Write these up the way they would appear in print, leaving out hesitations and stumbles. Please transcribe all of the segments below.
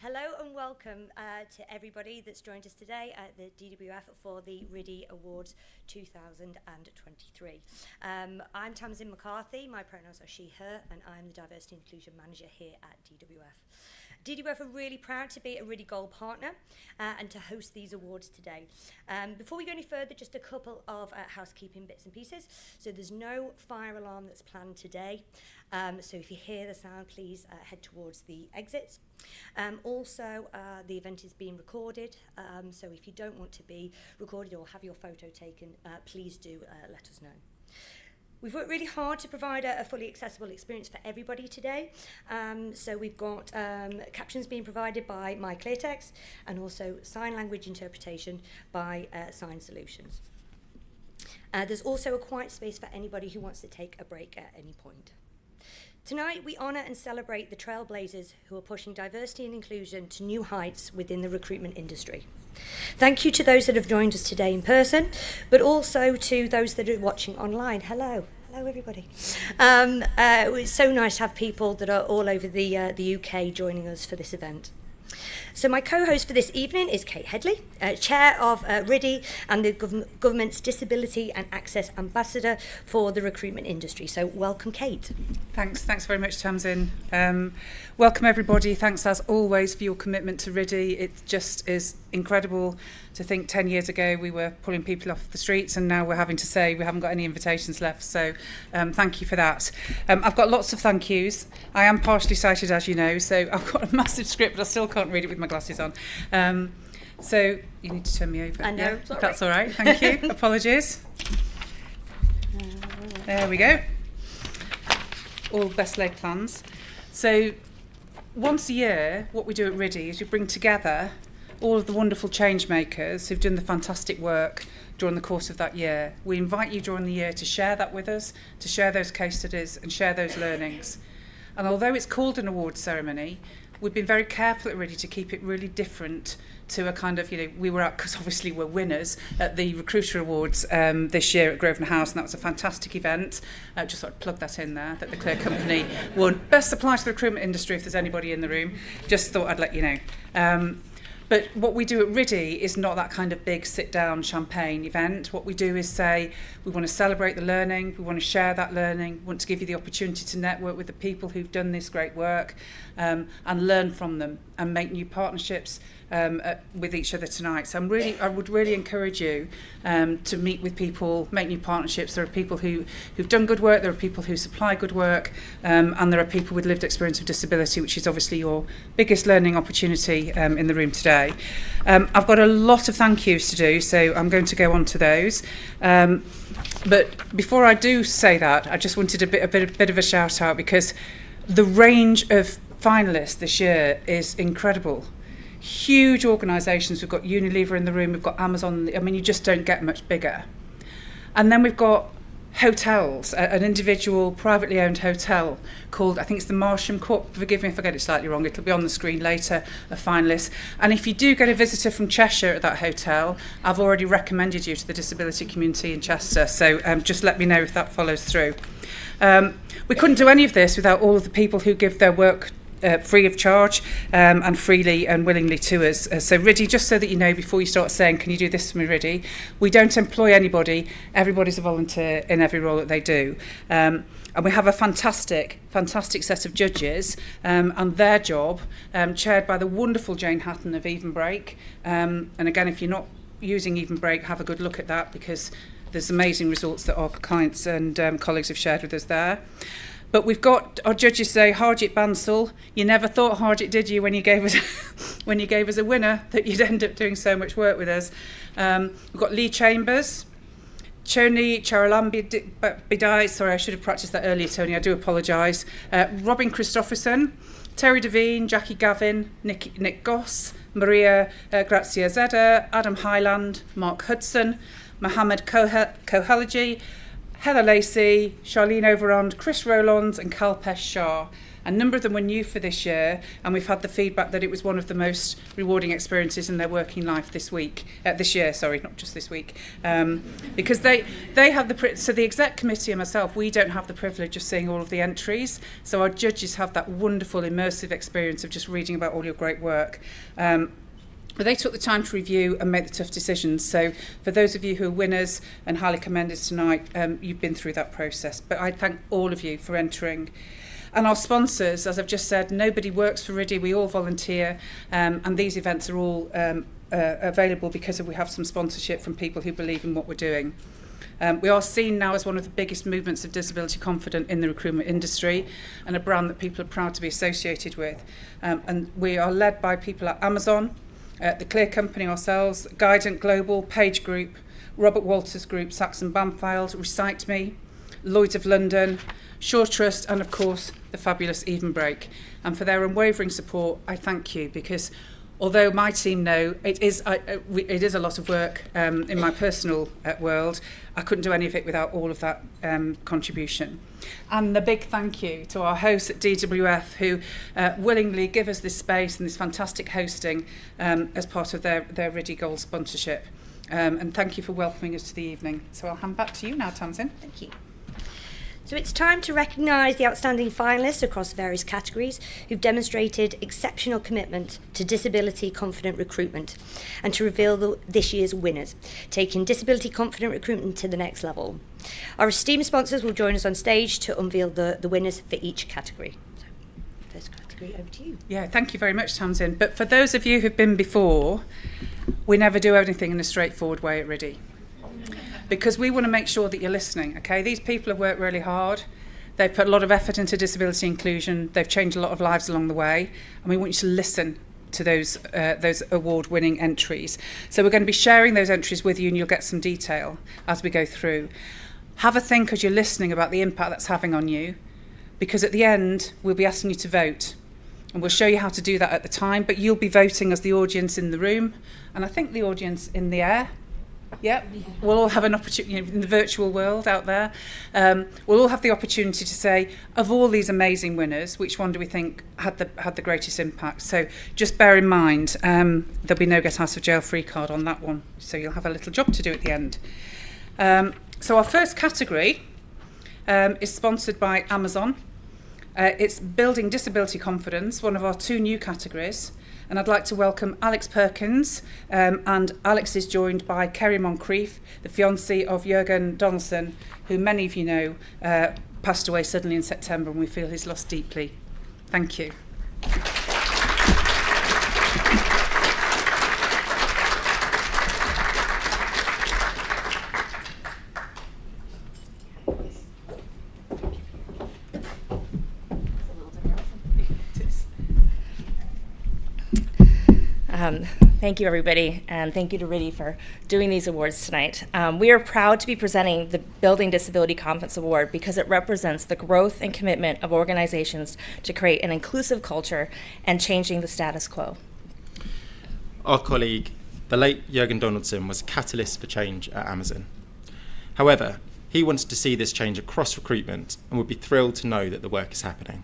Hello and welcome to everybody that's joined us today at the DWF for the RIDI Awards 2023. I'm Tamsin McCarthy, my pronouns are she, her, and I'm the Diversity and Inclusion Manager here at DWF. DWF are really proud to be a RIDI Gold partner and to host these awards today. Before we go any further, just a couple of housekeeping bits and pieces. So there's no fire alarm that's planned today. So if you hear the sound, please head towards the exits. Also, the event is being recorded, so if you don't want to be recorded or have your photo taken, please do let us know. We've worked really hard to provide a fully accessible experience for everybody today. So we've got captions being provided by MyClearText and also sign language interpretation by Sign Solutions. There's also a quiet space for anybody who wants to take a break at any point. Tonight, we honour and celebrate the trailblazers who are pushing diversity and inclusion to new heights within the recruitment industry. Thank you to those that have joined us today in person, but also to those that are watching online. Hello. Hello, everybody. It's so nice to have people that are all over the UK joining us for this event. So my co-host for this evening is Kate Headley, Chair of RIDI and the Government's Disability and Access Ambassador for the recruitment industry. So welcome, Kate. Thanks very much, Tamsin. Welcome everybody. Thanks as always for your commitment to RIDI. It just is incredible to think 10 years ago we were pulling people off the streets and now we're having to say we haven't got any invitations left. So thank you for that. I've got lots of thank yous. I am partially sighted, as you know, so I've got a massive script but I still can't read it with my glasses on. So you need to turn me over. I know. Yeah, that's all right. Thank you. Apologies. There we go. All best laid plans. So once a year, what we do at RIDI is we bring together all of the wonderful change makers who've done the fantastic work during the course of that year. We invite you during the year to share that with us, to share those case studies and share those learnings. And although it's called an awards ceremony, we've been very careful at RIDI to keep it really different to a kind of, we were out, because obviously we're winners, at the Recruiter Awards this year at Grosvenor House, and that was a fantastic event. Just thought I'd plug that in there, that the Clear Company won Best Supply to the Recruitment Industry, if there's anybody in the room. Just thought I'd let you know. But what we do at RIDI is not that kind of big sit-down champagne event. What we do is say we want to celebrate the learning, we want to share that learning, we want to give you the opportunity to network with the people who've done this great work and learn from them and make new partnerships with each other tonight. So I would really encourage you to meet with people, make new partnerships. There are people who've done good work, there are people who supply good work, and there are people with lived experience of disability, which is obviously your biggest learning opportunity in the room today. I've got a lot of thank yous to do, so I'm going to go on to those. But before I do say that, I just wanted a bit of a shout out, because the range of finalists this year is incredible. Huge organisations. We've got Unilever in the room, we've got Amazon. I mean, you just don't get much bigger. And then we've got hotels, an individual privately owned hotel called, I think it's the Marsham Corp, forgive me if I get it slightly wrong, it'll be on the screen later, a finalist. And if you do get a visitor from Cheshire at that hotel, I've already recommended you to the disability community in Chester, so just let me know if that follows through. We couldn't do any of this without all of the people who give their work free of charge and freely and willingly to us. So RIDI, just so that you know before you start saying, can you do this for me, RIDI, we don't employ anybody. Everybody's a volunteer in every role that they do. And we have a fantastic set of judges and their job, chaired by the wonderful Jane Hatton of Even Break. And again, if you're not using Even Break, have a good look at that, because there's amazing results that our clients and colleagues have shared with us there. But we've got our judges say, Harjit Bansal, you never thought, Harjit, did you, when you gave us a winner, that you'd end up doing so much work with us. We've got Lee Chambers, Choni Charalambidai, sorry, I should have practiced that earlier, Tony, I do apologise. Robin Christopherson, Terry Devine, Jackie Gavin, Nick Goss, Maria Grazia Zedda, Adam Highland, Mark Hudson, Mohammed Kohalaji, Heather Lacey, Charlene Overond, Chris Rowlands and Kalpesh Shah. A number of them were new for this year, and we've had the feedback that it was one of the most rewarding experiences in their working life this year, not just this week, because they have so the exec committee and myself, we don't have the privilege of seeing all of the entries, so our judges have that wonderful immersive experience of just reading about all your great work. But they took the time to review and make the tough decisions. So for those of you who are winners and highly commended tonight, you've been through that process. But I thank all of you for entering. And our sponsors, as I've just said, nobody works for RIDI, we all volunteer, and these events are all available because we have some sponsorship from people who believe in what we're doing. We are seen now as one of the biggest movements of disability confident in the recruitment industry, and a brand that people are proud to be associated with. And we are led by people at Amazon, the Clear Company ourselves, Guidant Global, Page Group, Robert Walters Group, Saxon Bamfeld, Recite Me, Lloyds of London, Shore Trust, and of course the fabulous Even Break. And for their unwavering support, I thank you, because although my team know it is a lot of work in my personal world, I couldn't do any of it without all of that contribution. And a big thank you to our hosts at DWF, who willingly give us this space and this fantastic hosting as part of their RIDI Gold sponsorship. And thank you for welcoming us to the evening. So I'll hand back to you now, Tamsin. Thank you. So it's time to recognise the outstanding finalists across various categories who've demonstrated exceptional commitment to disability confident recruitment, and to reveal this year's winners, taking disability confident recruitment to the next level. Our esteemed sponsors will join us on stage to unveil the winners for each category. So, first category, over to you. Yeah, thank you very much, Tamsin. But for those of you who've been before, we never do anything in a straightforward way at RIDI, because we want to make sure that you're listening, okay? These people have worked really hard. They've put a lot of effort into disability inclusion. They've changed a lot of lives along the way. And we want you to listen to those award-winning entries. So we're going to be sharing those entries with you, and you'll get some detail as we go through. Have a think as you're listening about the impact that's having on you, because at the end, we'll be asking you to vote. And we'll show you how to do that at the time, but you'll be voting as the audience in the room, and I think the audience in the air. Yep, we'll all have an opportunity in the virtual world out there. We'll all have the opportunity to say, of all these amazing winners, which one do we think had the greatest impact? So just bear in mind, there'll be no get out of jail free card on that one. So you'll have a little job to do at the end. So our first category is sponsored by Amazon. It's Building Disability Confidence, one of our 2 new categories. And I'd like to welcome Alex Perkins, and Alex is joined by Kerry Moncrief, the fiancée of Jürgen Donaldson, who many of you know passed away suddenly in September, and we feel his loss deeply. Thank you. Thank you, everybody, and thank you to RIDI for doing these awards tonight. We are proud to be presenting the Building Disability Confidence Award because it represents the growth and commitment of organizations to create an inclusive culture and changing the status quo. Our colleague, the late Jürgen Donaldson, was a catalyst for change at Amazon. However, he wanted to see this change across recruitment and would be thrilled to know that the work is happening.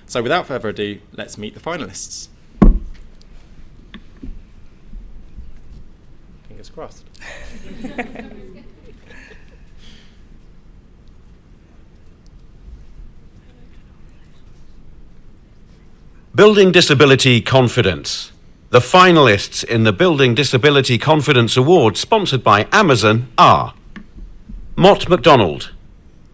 So without further ado, let's meet the finalists. Fingers crossed. Building Disability Confidence. The finalists in the Building Disability Confidence Award, sponsored by Amazon, are Mott MacDonald.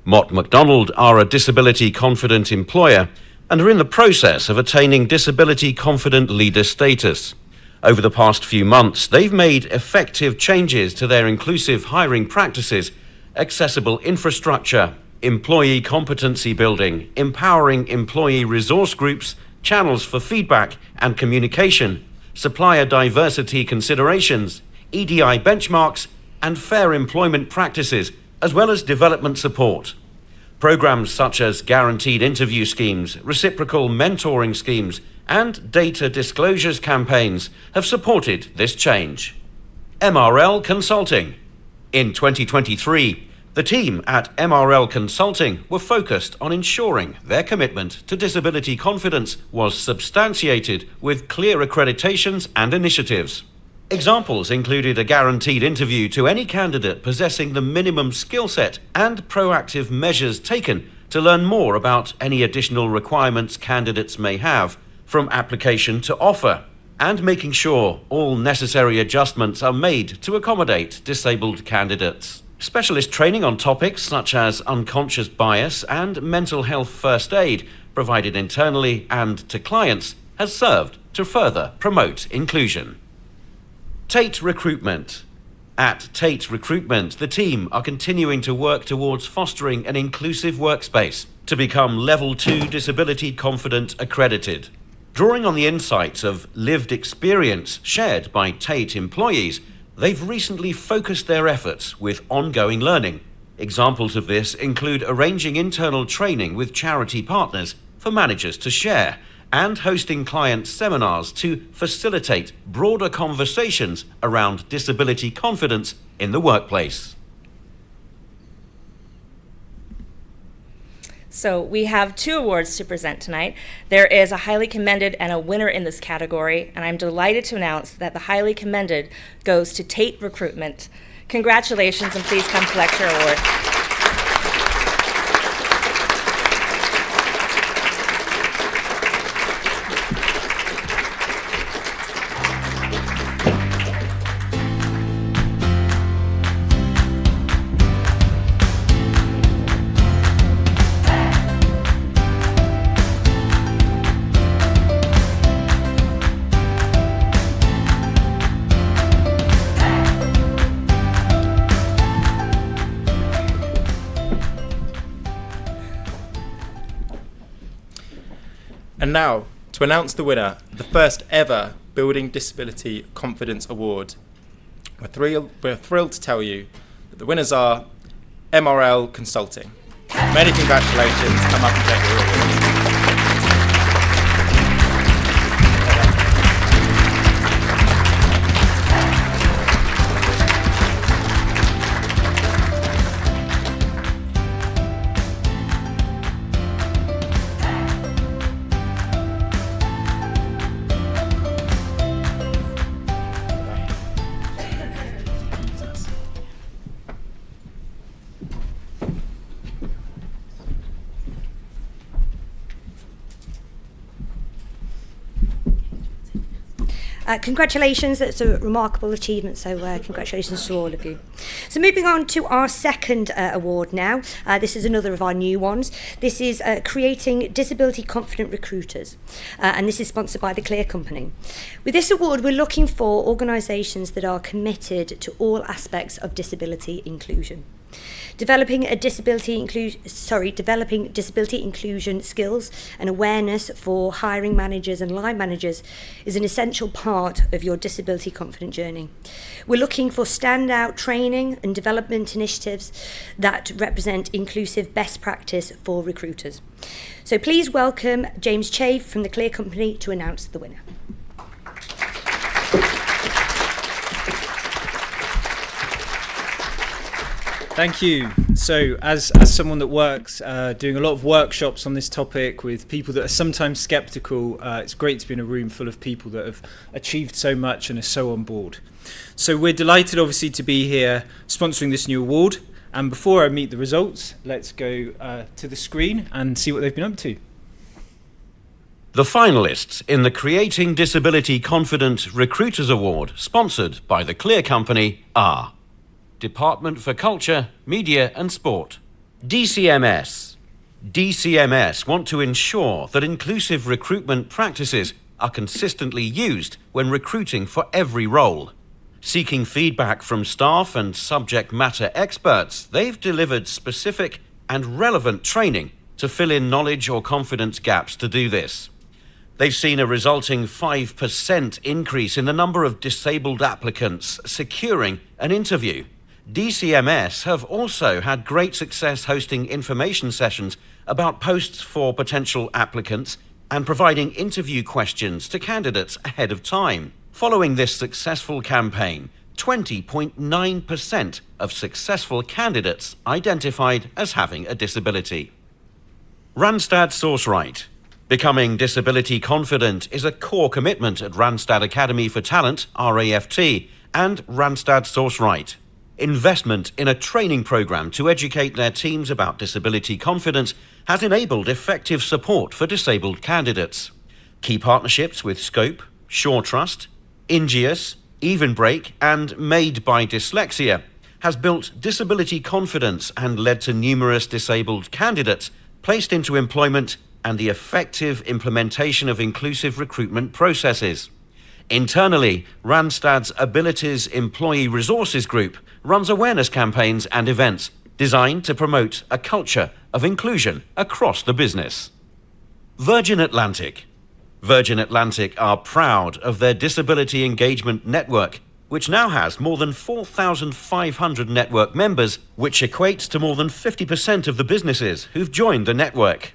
Mott MacDonald are a disability confident employer and are in the process of attaining disability confident leader status. Over the past few months, they've made effective changes to their inclusive hiring practices, accessible infrastructure, employee competency building, empowering employee resource groups, channels for feedback and communication, supplier diversity considerations, EDI benchmarks, and fair employment practices, as well as development support. Programs such as guaranteed interview schemes, reciprocal mentoring schemes, and data disclosures campaigns have supported this change. MRL Consulting. In 2023, The team at MRL Consulting were focused on ensuring their commitment to disability confidence was substantiated with clear accreditations and initiatives. Examples included a guaranteed interview to any candidate possessing the minimum skill set and proactive measures taken to learn more about any additional requirements candidates may have from application to offer, and making sure all necessary adjustments are made to accommodate disabled candidates. Specialist training on topics such as unconscious bias and mental health first aid, provided internally and to clients, has served to further promote inclusion. Tate Recruitment. At Tate Recruitment, the team are continuing to work towards fostering an inclusive workspace to become Level 2 Disability Confident accredited. Drawing on the insights of lived experience shared by Tate employees, they've recently focused their efforts with ongoing learning. Examples of this include arranging internal training with charity partners for managers to share, and hosting client seminars to facilitate broader conversations around disability confidence in the workplace. So we have 2 awards to present tonight. There is a highly commended and a winner in this category, and I'm delighted to announce that the highly commended goes to Tate Recruitment. Congratulations, and please come collect your award. And now, to announce the winner, the first ever Building Disability Confidence Award. We're thrilled to tell you that the winners are MRL Consulting. Many congratulations. Come up and take your award. Congratulations, that's a remarkable achievement, so congratulations to all of you. So moving on to our second award now. This is another of our new ones. This is Creating Disability Confident Recruiters, and this is sponsored by the Clear Company. With this award, we're looking for organisations that are committed to all aspects of disability inclusion. Developing disability inclusion skills and awareness for hiring managers and line managers is an essential part of your disability confident journey. We're looking for standout training and development initiatives that represent inclusive best practice for recruiters. So please welcome James Chave from the Clear Company to announce the winner. Thank you. So as someone that works doing a lot of workshops on this topic with people that are sometimes sceptical, it's great to be in a room full of people that have achieved so much and are so on board. So we're delighted obviously to be here sponsoring this new award. And before I meet the results, let's go to the screen and see what they've been up to. The finalists in the Creating Disability Confident Recruiters Award, sponsored by the Clear Company, are Department for Culture, Media and Sport. DCMS. DCMS want to ensure that inclusive recruitment practices are consistently used when recruiting for every role. Seeking feedback from staff and subject matter experts, they've delivered specific and relevant training to fill in knowledge or confidence gaps to do this. They've seen a resulting 5% increase in the number of disabled applicants securing an interview. DCMS have also had great success hosting information sessions about posts for potential applicants and providing interview questions to candidates ahead of time. Following this successful campaign, 20.9% of successful candidates identified as having a disability. Randstad Sourceright. Becoming disability confident is a core commitment at Randstad Academy for Talent, RAFT, and Randstad Sourceright. Investment in a training programme to educate their teams about disability confidence has enabled effective support for disabled candidates. Key partnerships with Scope, Shaw Trust, Ingeus, Evenbreak and Made by Dyslexia has built disability confidence and led to numerous disabled candidates placed into employment and the effective implementation of inclusive recruitment processes. Internally, Randstad's Abilities Employee Resources Group runs awareness campaigns and events designed to promote a culture of inclusion across the business. Virgin Atlantic. Virgin Atlantic are proud of their disability engagement network, which now has more than 4,500 network members, which equates to more than 50% of the businesses who've joined the network.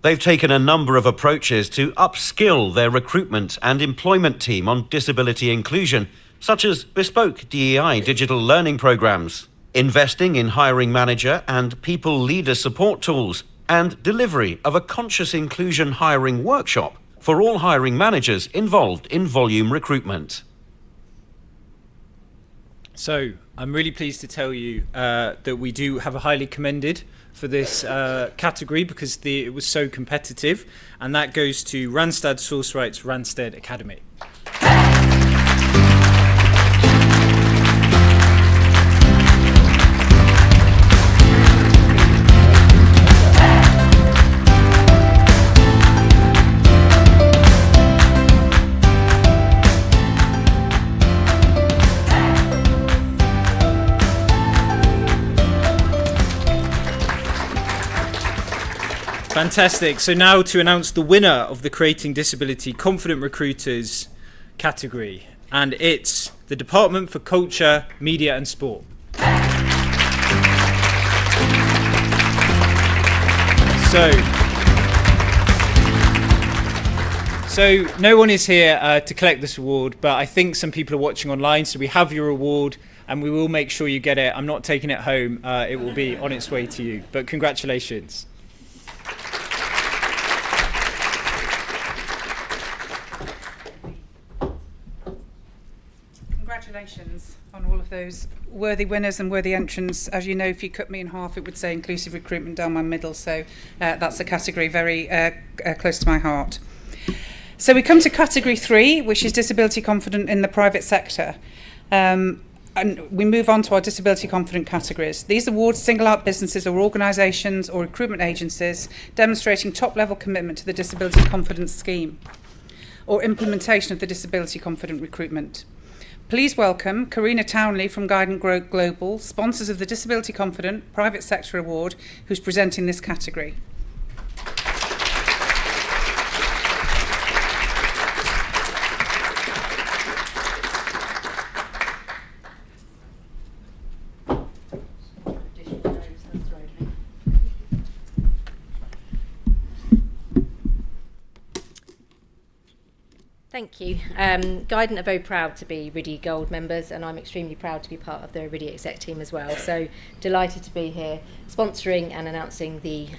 They've taken a number of approaches to upskill their recruitment and employment team on disability inclusion, such as bespoke DEI digital learning programs, investing in hiring manager and people leader support tools, and delivery of a conscious inclusion hiring workshop for all hiring managers involved in volume recruitment. So, I'm really pleased to tell you that we do have a highly commended for this category because it was so competitive, and that goes to Randstad Sourceright's Randstad Academy. Fantastic. So now to announce the winner of the Creating Disability Confident Recruiters category, and it's the Department for Culture, Media and Sport. So no one is here to collect this award, but I think some people are watching online, so we have your award and we will make sure you get it. I'm not taking it home. It will be on its way to you, but congratulations. Congratulations on all of those worthy winners and worthy entrants. As you know, if you cut me in half, it would say inclusive recruitment down my middle. So that's a category very close to my heart. So we come to category 3, which is disability confident in the private sector. And we move on to our disability confident categories. These awards single out businesses or organisations or recruitment agencies demonstrating top level commitment to the disability confidence scheme or implementation of the disability confident recruitment. Please welcome Karina Townley from Guidant Global, sponsors of the Disability Confident Private Sector Award, who's presenting this category. Thank you. Guidant are very proud to be RIDI Gold members, and I'm extremely proud to be part of the RIDI exec team as well. So delighted to be here sponsoring and announcing the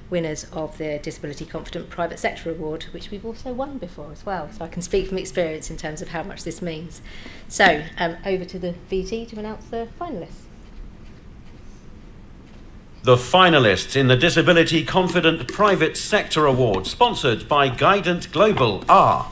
winners of the Disability Confident Private Sector Award, which we've also won before as well. So I can speak from experience in terms of how much this means. So over to the VT to announce the finalists. The finalists in the Disability Confident Private Sector Award, sponsored by Guidant Global, are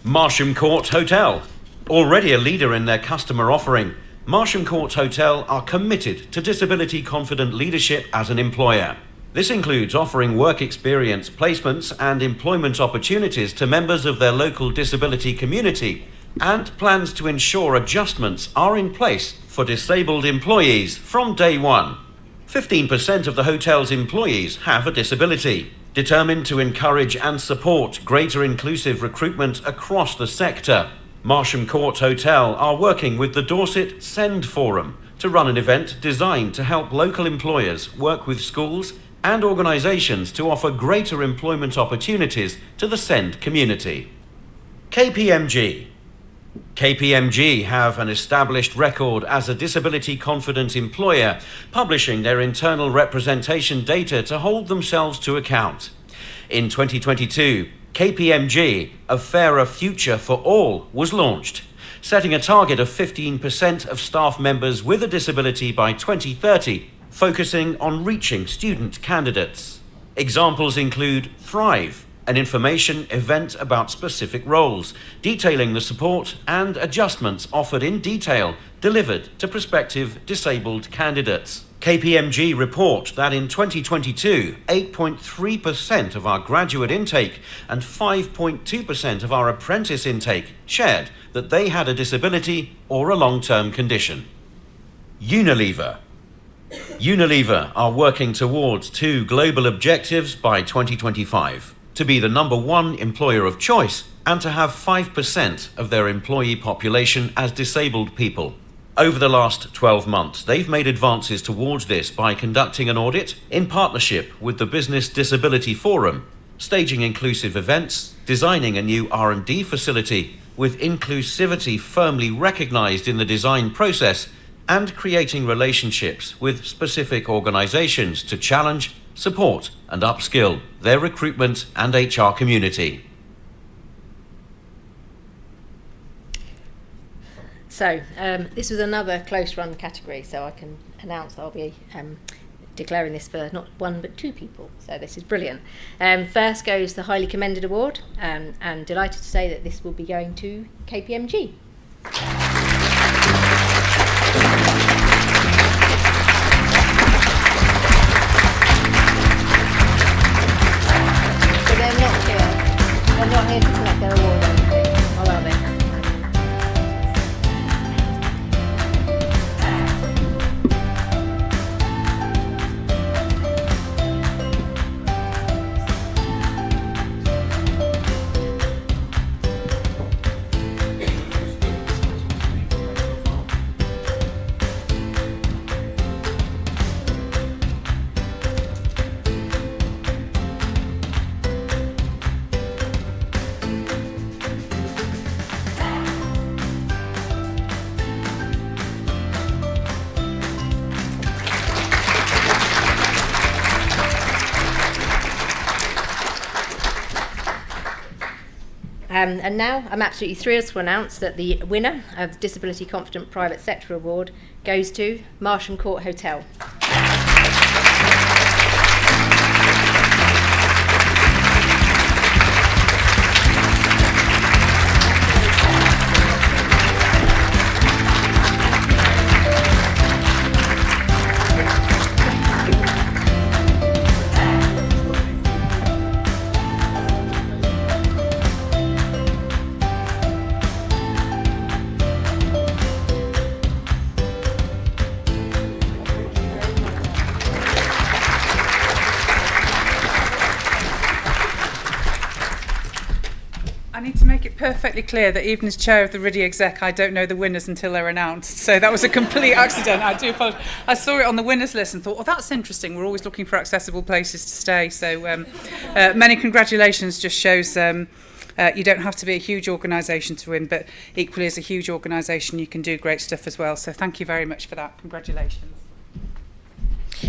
Marsham Court Hotel. Already a leader in their customer offering, Marsham Court Hotel are committed to disability confident leadership as an employer. This includes offering work experience, placements and employment opportunities to members of their local disability community, and plans to ensure adjustments are in place for disabled employees from day one. 15% of the hotel's employees have a disability. Determined to encourage and support greater inclusive recruitment across the sector, Marsham Court Hotel are working with the Dorset Send Forum to run an event designed to help local employers work with schools and organisations to offer greater employment opportunities to the Send community. KPMG. KPMG have an established record as a disability confident employer, publishing their internal representation data to hold themselves to account. In 2022, KPMG, A Fairer Future for All, was launched, setting a target of 15% of staff members with a disability by 2030, focusing on reaching student candidates. Examples include Thrive, an information event about specific roles, detailing the support and adjustments offered in detail, delivered to prospective disabled candidates. KPMG report that in 2022, 8.3% of our graduate intake and 5.2% of our apprentice intake shared that they had a disability or a long-term condition. Unilever are working towards 2 global objectives by 2025. To be the #1 employer of choice and to have 5% of their employee population as disabled people. Over the last 12 months, they've made advances towards this by conducting an audit in partnership with the Business Disability Forum, staging inclusive events, designing a new R&D facility with inclusivity firmly recognised in the design process, and creating relationships with specific organisations to challenge, support and upskill their recruitment and HR community. So this was another close run category, so I can announce I'll be declaring this for not 1 but 2 people, so this is brilliant. First goes the Highly Commended Award, and delighted to say that this will be going to KPMG. They're not here to collect their award or anything, or are they? And now I'm absolutely thrilled to announce that the winner of the Disability Confident Private Sector Award goes to Marsham Court Hotel. I need to make it perfectly clear that even as chair of the RIDI exec, I don't know the winners until they're announced. So that was a complete accident. I do apologise. I saw it on the winners list and thought, oh, that's interesting. We're always looking for accessible places to stay. So many congratulations. Just shows you don't have to be a huge organisation to win, but equally as a huge organisation, you can do great stuff as well. So thank you very much for that. Congratulations.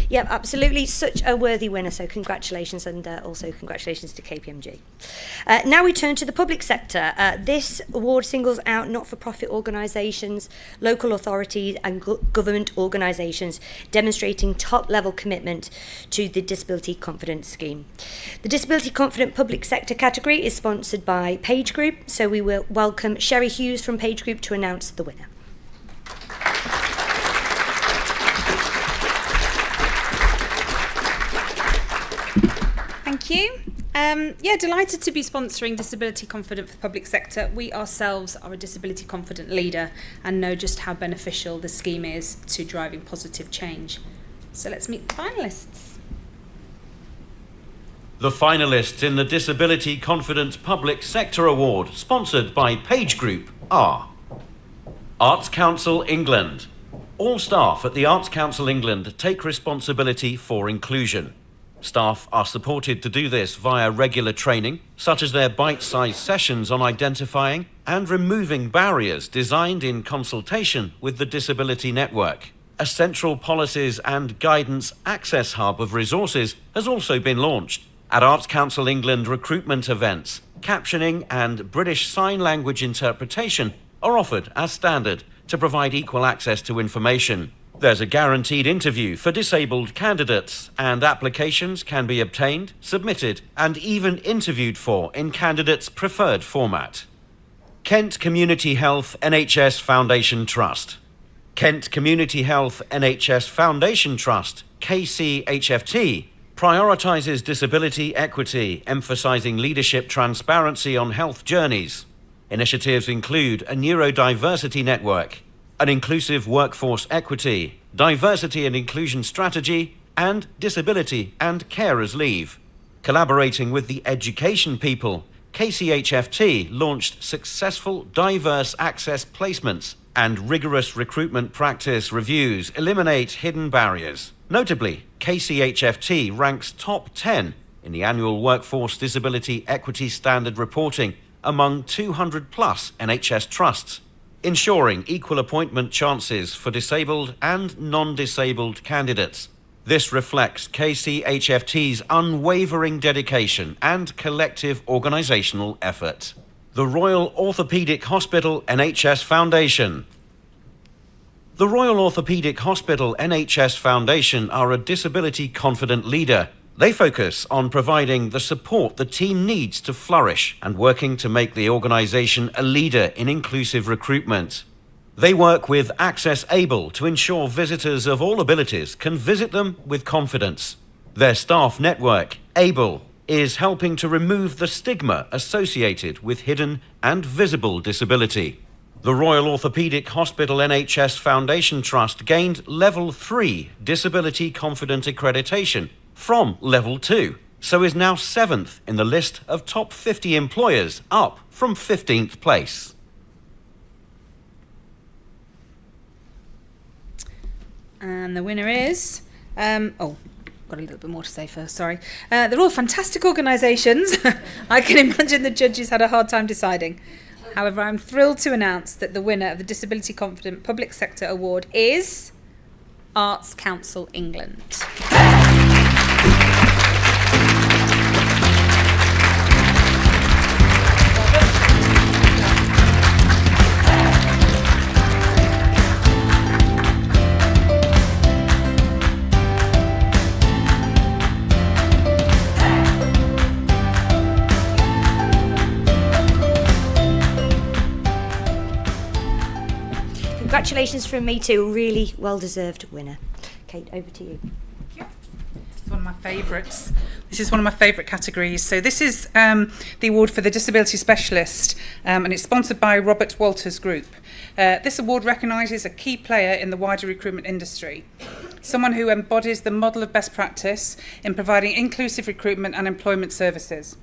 Yep, absolutely. Such a worthy winner. So congratulations, and also congratulations to KPMG. Now we turn to the public sector. This award singles out not-for-profit organisations, local authorities and government organisations demonstrating top-level commitment to the Disability Confident Scheme. The Disability Confident Public Sector category is sponsored by Page Group, so we will welcome Sherry Hughes from Page Group to announce the winner. Thank you. Delighted to be sponsoring Disability Confident for the Public Sector. We ourselves are a Disability Confident leader and know just how beneficial the scheme is to driving positive change. So let's meet the finalists. The finalists in the Disability Confident Public Sector Award, sponsored by Page Group, are Arts Council England. All staff at the Arts Council England take responsibility for inclusion. Staff are supported to do this via regular training, such as their bite-sized sessions on identifying and removing barriers designed in consultation with the Disability Network. A central policies and guidance access hub of resources has also been launched. At Arts Council England recruitment events, captioning and British Sign Language interpretation are offered as standard to provide equal access to information. There's a guaranteed interview for disabled candidates, and applications can be obtained, submitted, and even interviewed for in candidates' preferred format. Kent Community Health NHS Foundation Trust. Kent Community Health NHS Foundation Trust, KCHFT, prioritises disability equity, emphasising leadership transparency on health journeys. Initiatives include a neurodiversity network, an inclusive workforce equity, diversity and inclusion strategy, and disability and carers leave. Collaborating with the education people, KCHFT launched successful diverse access placements, and rigorous recruitment practice reviews eliminate hidden barriers. Notably, KCHFT ranks top 10 in the annual Workforce Disability Equity Standard reporting among 200 plus NHS trusts, ensuring equal appointment chances for disabled and non-disabled candidates. This reflects KCHFT's unwavering dedication and collective organisational effort. The Royal Orthopaedic Hospital NHS Foundation. The Royal Orthopaedic Hospital NHS Foundation are a disability-confident leader. They focus on providing the support the team needs to flourish and working to make the organisation a leader in inclusive recruitment. They work with Access Able to ensure visitors of all abilities can visit them with confidence. Their staff network, Able, is helping to remove the stigma associated with hidden and visible disability. The Royal Orthopaedic Hospital NHS Foundation Trust gained Level 3 Disability Confident accreditation from Level 2, so is now 7th in the list of top 50 employers, up from 15th place. And the winner is... got a little bit more to say first, sorry. They're all fantastic organisations. I can imagine the judges had a hard time deciding. However, I'm thrilled to announce that the winner of the Disability Confident Public Sector Award is Arts Council England. Congratulations from me too, really well-deserved winner. Kate, over to you. It's one of my favourites. This is one of my favourite categories. So this is the award for the Disability Specialist, and it's sponsored by Robert Walters Group. This award recognises a key player in the wider recruitment industry, someone who embodies the model of best practice in providing inclusive recruitment and employment services.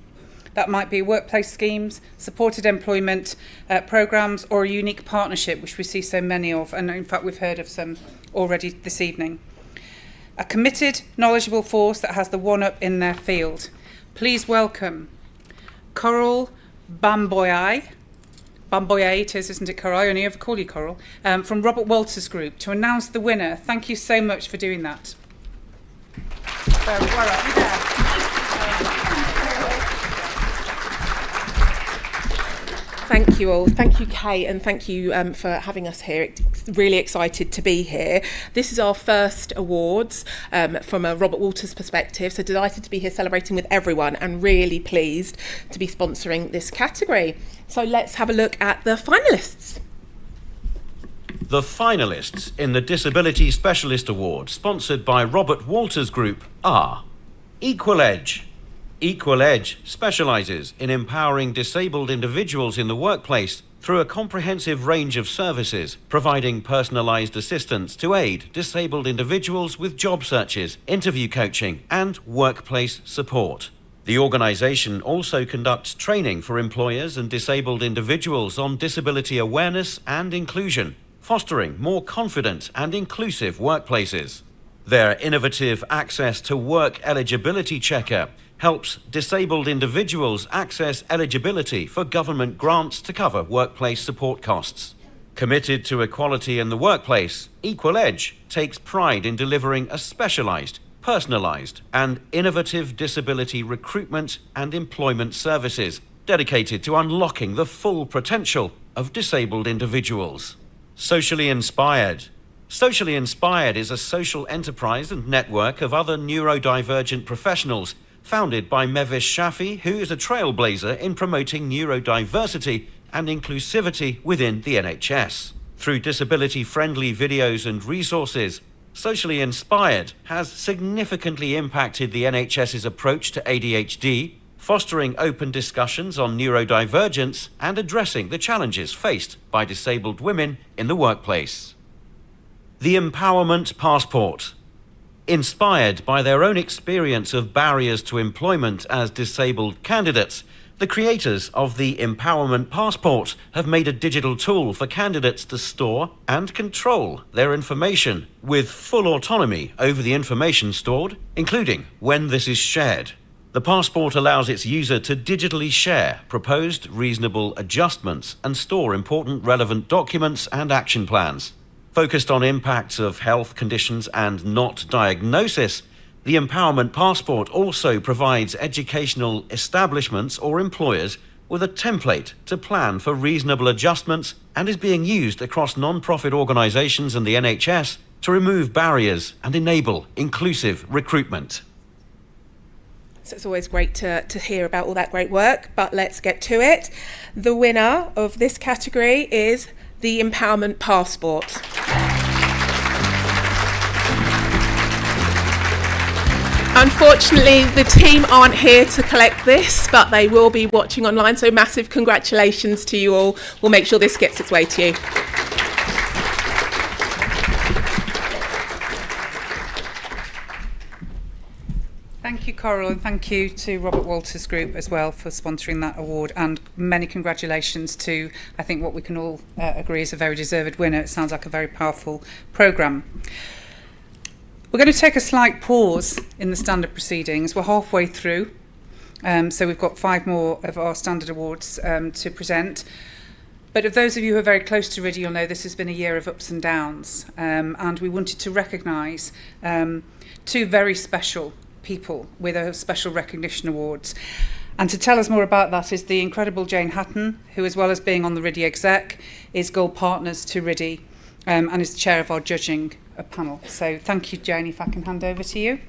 That might be workplace schemes, supported employment programmes, or a unique partnership, which we see so many of, and in fact we've heard of some already this evening. A committed, knowledgeable force that has the one-up in their field. Please welcome Coral Bamboyai. Bamboyai it is, isn't it, Coral? I only ever call you Coral. From Robert Walters Group to announce the winner. Thank you so much for doing that. Where are you there? Thank you all. Thank you, Kate, and thank you for having us here. Really excited to be here. This is our first awards from a Robert Walters perspective, so delighted to be here celebrating with everyone and really pleased to be sponsoring this category. So let's have a look at the finalists. The finalists in the Disability Specialist Award, sponsored by Robert Walters Group, are Equal Edge. Equal Edge specialises in empowering disabled individuals in the workplace through a comprehensive range of services, providing personalised assistance to aid disabled individuals with job searches, interview coaching and workplace support. The organisation also conducts training for employers and disabled individuals on disability awareness and inclusion, fostering more confident and inclusive workplaces. Their innovative access to work eligibility checker helps disabled individuals access eligibility for government grants to cover workplace support costs. Committed to equality in the workplace, Equal Edge takes pride in delivering a specialised, personalised and innovative disability recruitment and employment services dedicated to unlocking the full potential of disabled individuals. Socially Inspired. Socially Inspired is a social enterprise and network of other neurodivergent professionals founded by Mevish Shafi, who is a trailblazer in promoting neurodiversity and inclusivity within the NHS. Through disability-friendly videos and resources, Socially Inspired has significantly impacted the NHS's approach to ADHD, fostering open discussions on neurodivergence and addressing the challenges faced by disabled women in the workplace. The Empowerment Passport. Inspired by their own experience of barriers to employment as disabled candidates, the creators of the Empowerment Passport have made a digital tool for candidates to store and control their information with full autonomy over the information stored, including when this is shared. The Passport allows its user to digitally share proposed reasonable adjustments and store important relevant documents and action plans. Focused on impacts of health conditions and not diagnosis, the Empowerment Passport also provides educational establishments or employers with a template to plan for reasonable adjustments and is being used across non-profit organisations and the NHS to remove barriers and enable inclusive recruitment. So it's always great to hear about all that great work, but let's get to it. The winner of this category is the Empowerment Passport. Unfortunately, the team aren't here to collect this, but they will be watching online, so massive congratulations to you all. We'll make sure this gets its way to you. Thank you, Coral, and thank you to Robert Walters Group as well for sponsoring that award, and many congratulations to, I think, what we can all agree is a very deserved winner. It sounds like a very powerful programme. We're going to take a slight pause in the standard proceedings. We're halfway through, so we've got 5 more of our standard awards to present. But of those of you who are very close to RIDI, you'll know this has been a year of ups and downs, and we wanted to recognise 2 very special people with a special recognition awards. And to tell us more about that is the incredible Jane Hatton, who, as well as being on the RIDI exec, is Gold Partners to RIDI and is the chair of our judging panel. So thank you, Jane, if I can hand over to you.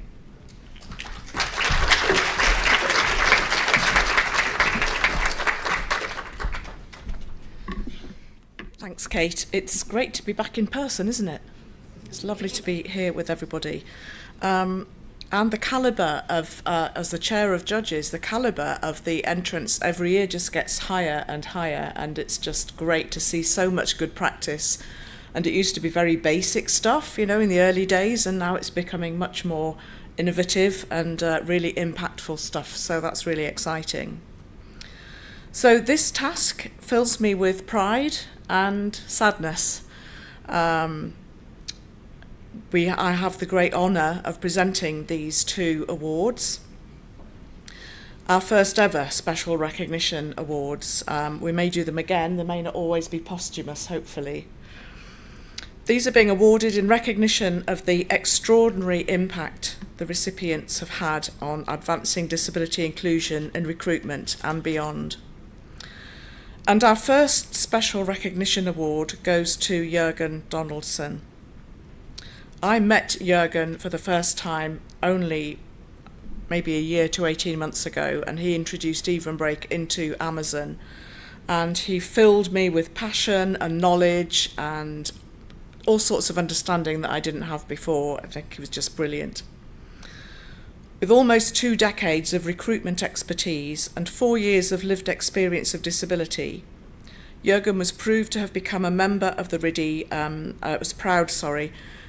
Thanks, Kate. It's great to be back in person, isn't it? It's lovely to be here with everybody. And the calibre of, as the chair of judges, the calibre of the entrants every year just gets higher and higher, and it's just great to see so much good practice. And it used to be very basic stuff, you know, in the early days, and now it's becoming much more innovative and really impactful stuff, so that's really exciting. So this task fills me with pride and sadness. I have the great honour of presenting these 2 awards. Our first ever special recognition awards. We may do them again, they may not always be posthumous, hopefully. These are being awarded in recognition of the extraordinary impact the recipients have had on advancing disability inclusion and recruitment and beyond. And our first special recognition award goes to Jürgen Donaldson. I met Jürgen for the first time only maybe a year to 18 months ago, and he introduced Evenbreak into Amazon, and he filled me with passion and knowledge and all sorts of understanding that I didn't have before. I think he was just brilliant. With almost 2 decades of recruitment expertise and 4 years of lived experience of disability, Jürgen was proved to have become a member of the RIDI,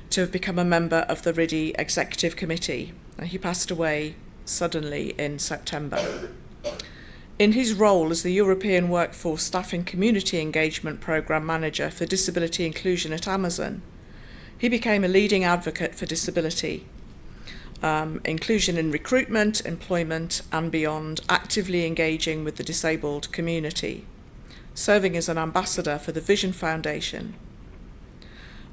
to have become a member of the RIDI Executive Committee. He passed away suddenly in September. In his role as the European Workforce Staffing Community Engagement Programme Manager for Disability Inclusion at Amazon, He became a leading advocate for disability, inclusion in recruitment, employment and beyond, actively engaging with the disabled community, serving as an ambassador for the Vision Foundation.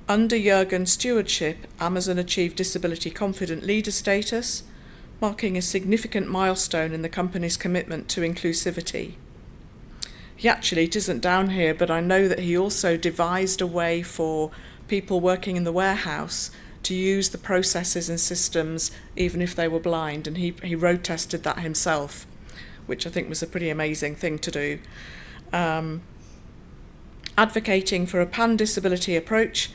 Under Jürgen's stewardship, Amazon achieved Disability Confident Leader status, marking a significant milestone in the company's commitment to inclusivity. It isn't down here, but I know that he also devised a way for people working in the warehouse to use the processes and systems even if they were blind, and he road tested that himself, which I think was a pretty amazing thing to do. Advocating for a pan-disability approach,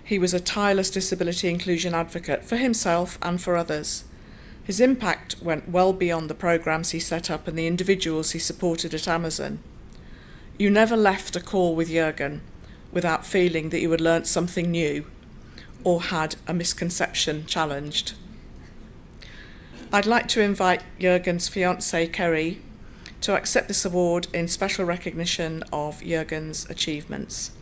he was a tireless disability inclusion advocate for himself and for others. His impact went well beyond the programs he set up and the individuals he supported at Amazon. You never left a call with Jürgen without feeling that you had learnt something new or had a misconception challenged. I'd like to invite Jürgen's fiancée, Kerry, to accept this award in special recognition of Jürgen's achievements.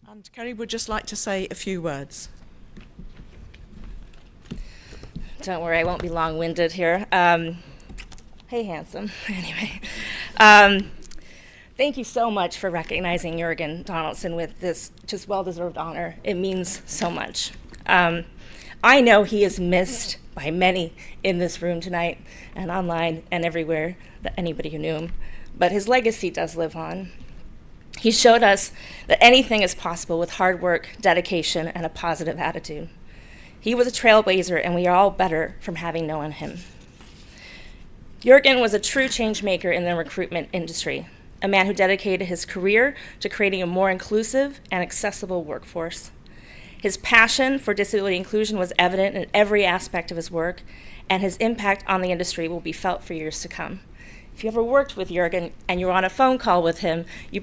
And Kerry would just like to say a few words. Don't worry, I won't be long-winded here. Hey, handsome. Anyway, thank you so much for recognizing Jürgen Donaldson with this just well-deserved honor. It means so much. I know he is missed by many in this room tonight and online and everywhere, anybody who knew him, but his legacy does live on. He showed us that anything is possible with hard work, dedication, and a positive attitude. He was a trailblazer, and we are all better from having known him. Jürgen was a true change maker in the recruitment industry, a man who dedicated his career to creating a more inclusive and accessible workforce. His passion for disability inclusion was evident in every aspect of his work, and his impact on the industry will be felt for years to come. If you ever worked with Jürgen and you were on a phone call with him, you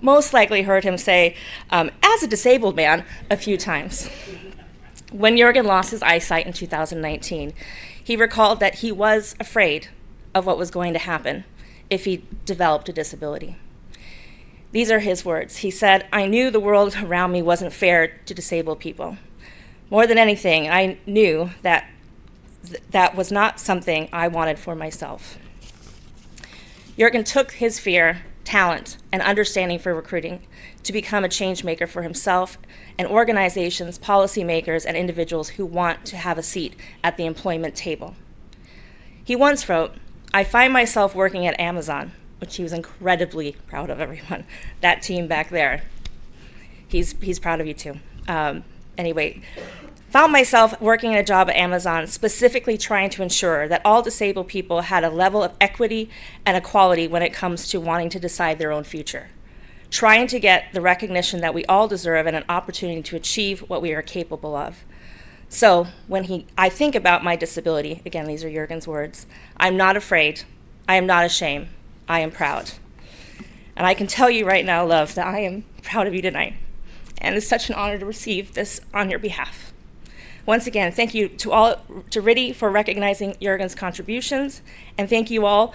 most likely heard him say, as a disabled man, a few times. When Jürgen lost his eyesight in 2019, he recalled that he was afraid of what was going to happen if he developed a disability. These are his words. He said, "I knew the world around me wasn't fair to disabled people. More than anything, I knew that that was not something I wanted for myself." Jürgen took his fear, talent, and understanding for recruiting to become a change maker for himself and organizations, policymakers, and individuals who want to have a seat at the employment table. He once wrote, "I find myself working at Amazon," which he was incredibly proud of, everyone. That team back there, he's proud of you too. Anyway, found myself working a job at Amazon, specifically trying to ensure that all disabled people had a level of equity and equality when it comes to wanting to decide their own future. Trying to get the recognition that we all deserve and an opportunity to achieve what we are capable of. So when I think about my disability, again, these are Jürgen's words, "I'm not afraid, I am not ashamed, I am proud." And I can tell you right now, love, that I am proud of you tonight. And it's such an honor to receive this on your behalf. Once again, thank you to RIDI for recognizing Jürgen's contributions, and thank you all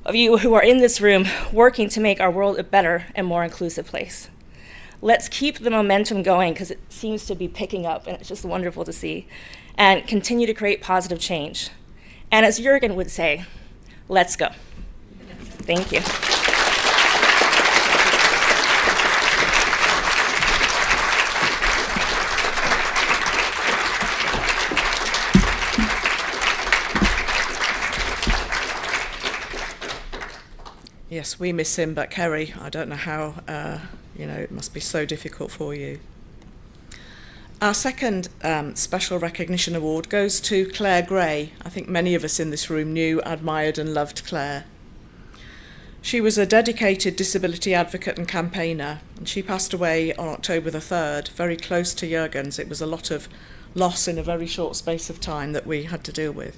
of you who are in this room working to make our world a better and more inclusive place. Let's keep the momentum going because it seems to be picking up, and it's just wonderful to see, and continue to create positive change. And as Jürgen would say, let's go. Thank you. Yes, we miss him, but Kerry, I don't know how, it must be so difficult for you. Our second special recognition award goes to Claire Gray. I think many of us in this room knew, admired and loved Claire. She was a dedicated disability advocate and campaigner, and she passed away on October the 3rd, very close to Jürgen's. It was a lot of loss in a very short space of time that we had to deal with.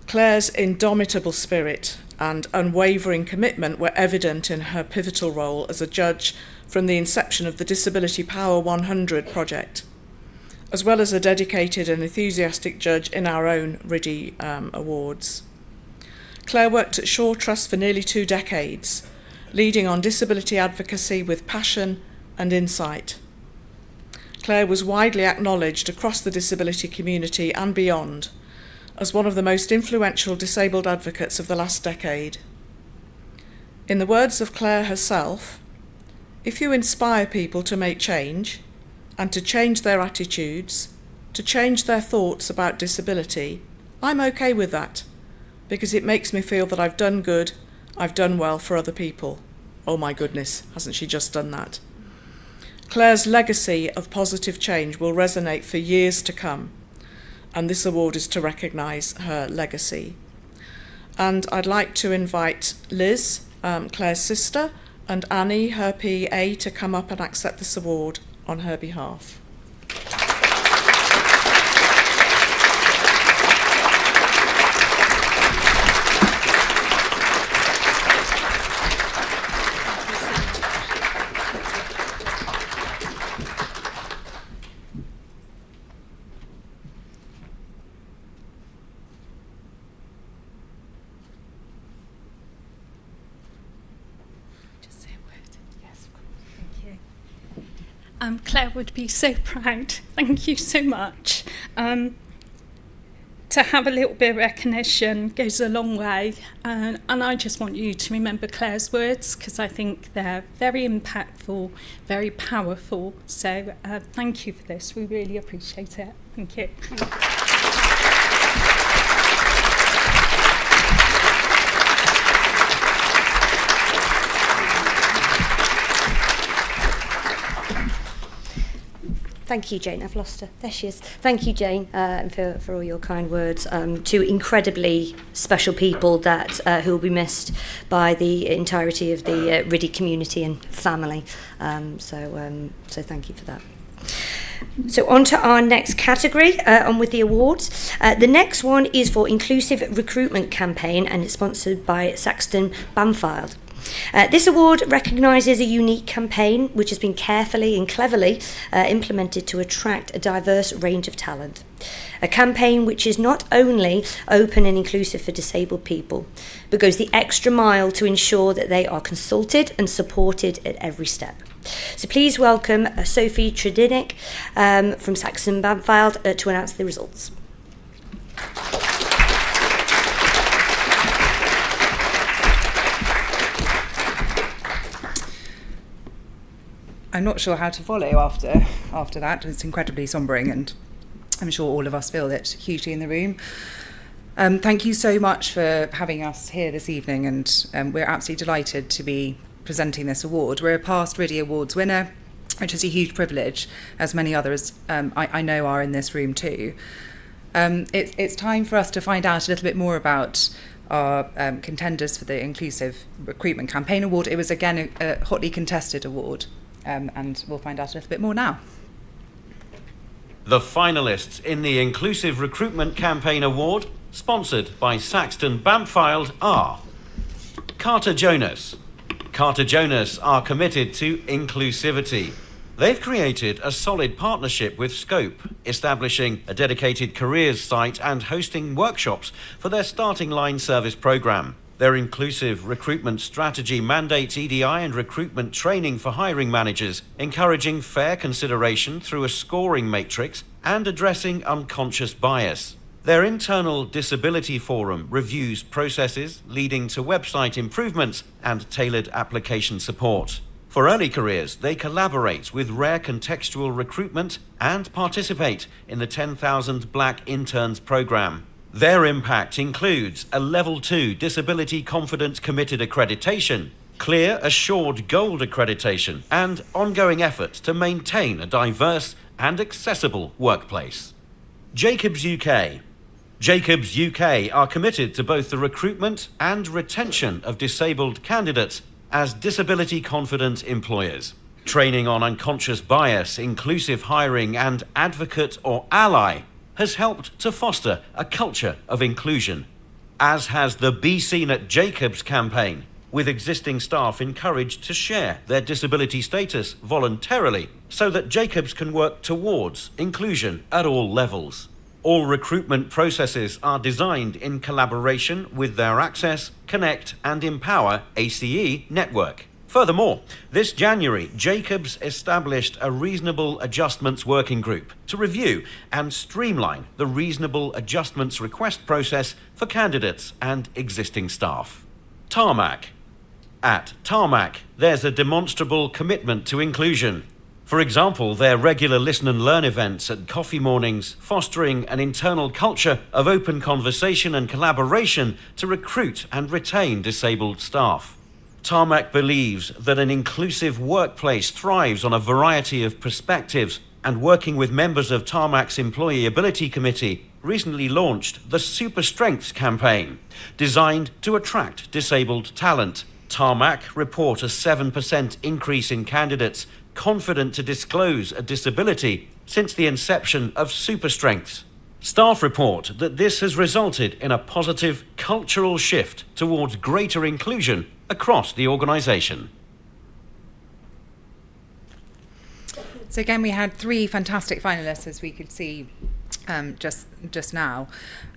Claire's indomitable spirit and unwavering commitment were evident in her pivotal role as a judge from the inception of the Disability Power 100 project, as well as a dedicated and enthusiastic judge in our own RIDI awards. Claire worked at Shaw Trust for nearly 2 decades, leading on disability advocacy with passion and insight. Claire was widely acknowledged across the disability community and beyond as one of the most influential disabled advocates of the last decade. In the words of Claire herself, "If you inspire people to make change and to change their attitudes, to change their thoughts about disability, I'm okay with that, because it makes me feel that I've done good, I've done well for other people." Oh my goodness, hasn't she just done that? Claire's legacy of positive change will resonate for years to come, and this award is to recognise her legacy. And I'd like to invite Liz, Claire's sister, and Annie, her PA, to come up and accept this award on her behalf. Claire would be so proud. Thank you so much. To have a little bit of recognition goes a long way, and I just want you to remember Claire's words, because I think they're very impactful, very powerful. So thank you for this. We really appreciate it. Thank you. Thank you, Jane. I've lost her. There she is. Thank you, Jane, for all your kind words. Two incredibly special people that who will be missed by the entirety of the RIDI community and family. So thank you for that. So on to our next category, on with the awards. The next one is for Inclusive Recruitment Campaign, and it's sponsored by Saxton Bamfield. This award recognises a unique campaign which has been carefully and cleverly implemented to attract a diverse range of talent. A campaign which is not only open and inclusive for disabled people, but goes the extra mile to ensure that they are consulted and supported at every step. So please welcome Sophie Tredinick from Saxton Bamfield to announce the results. I'm not sure how to follow after that. It's incredibly sombering, and I'm sure all of us feel it hugely in the room. Thank you so much for having us here this evening, and we're absolutely delighted to be presenting this award. We're a past RIDI Awards winner, which is a huge privilege, as many others I know are in this room too. It's time for us to find out a little bit more about our contenders for the Inclusive Recruitment Campaign Award. It was again a hotly contested award. And we'll find out a little bit more now. The finalists in the Inclusive Recruitment Campaign Award, sponsored by Saxton Bamfield, are Carter Jonas. Carter Jonas are committed to inclusivity. They've created a solid partnership with Scope, establishing a dedicated careers site and hosting workshops for their starting line service programme. Their inclusive recruitment strategy mandates EDI and recruitment training for hiring managers, encouraging fair consideration through a scoring matrix and addressing unconscious bias. Their internal disability forum reviews processes leading to website improvements and tailored application support. For early careers, they collaborate with Rare Contextual Recruitment and participate in the 10,000 Black Interns programme. Their impact includes a Level 2 Disability Confident Committed accreditation, Clear Assured Gold accreditation, and ongoing efforts to maintain a diverse and accessible workplace. Jacobs UK. Jacobs UK are committed to both the recruitment and retention of disabled candidates as disability confident employers. Training on unconscious bias, inclusive hiring, and advocate or ally has helped to foster a culture of inclusion. as has the Be Seen at Jacobs campaign, with existing staff encouraged to share their disability status voluntarily so that Jacobs can work towards inclusion at all levels. All recruitment processes are designed in collaboration with their Access, Connect and Empower ACE network. Furthermore, this January, Jacobs established a Reasonable Adjustments Working Group to review and streamline the Reasonable Adjustments request process for candidates and existing staff. Tarmac. At Tarmac, there's a demonstrable commitment to inclusion. For example, their regular listen and learn events and coffee mornings, fostering an internal culture of open conversation and collaboration to recruit and retain disabled staff. Tarmac believes that an inclusive workplace thrives on a variety of perspectives, and working with members of Tarmac's Employability Committee recently launched the Super Strengths campaign, designed to attract disabled talent. Tarmac report a 7% increase in candidates confident to disclose a disability since the inception of Super Strengths. Staff report that this has resulted in a positive cultural shift towards greater inclusion across the organisation. So again, we had 3 fantastic finalists, as we could see just now,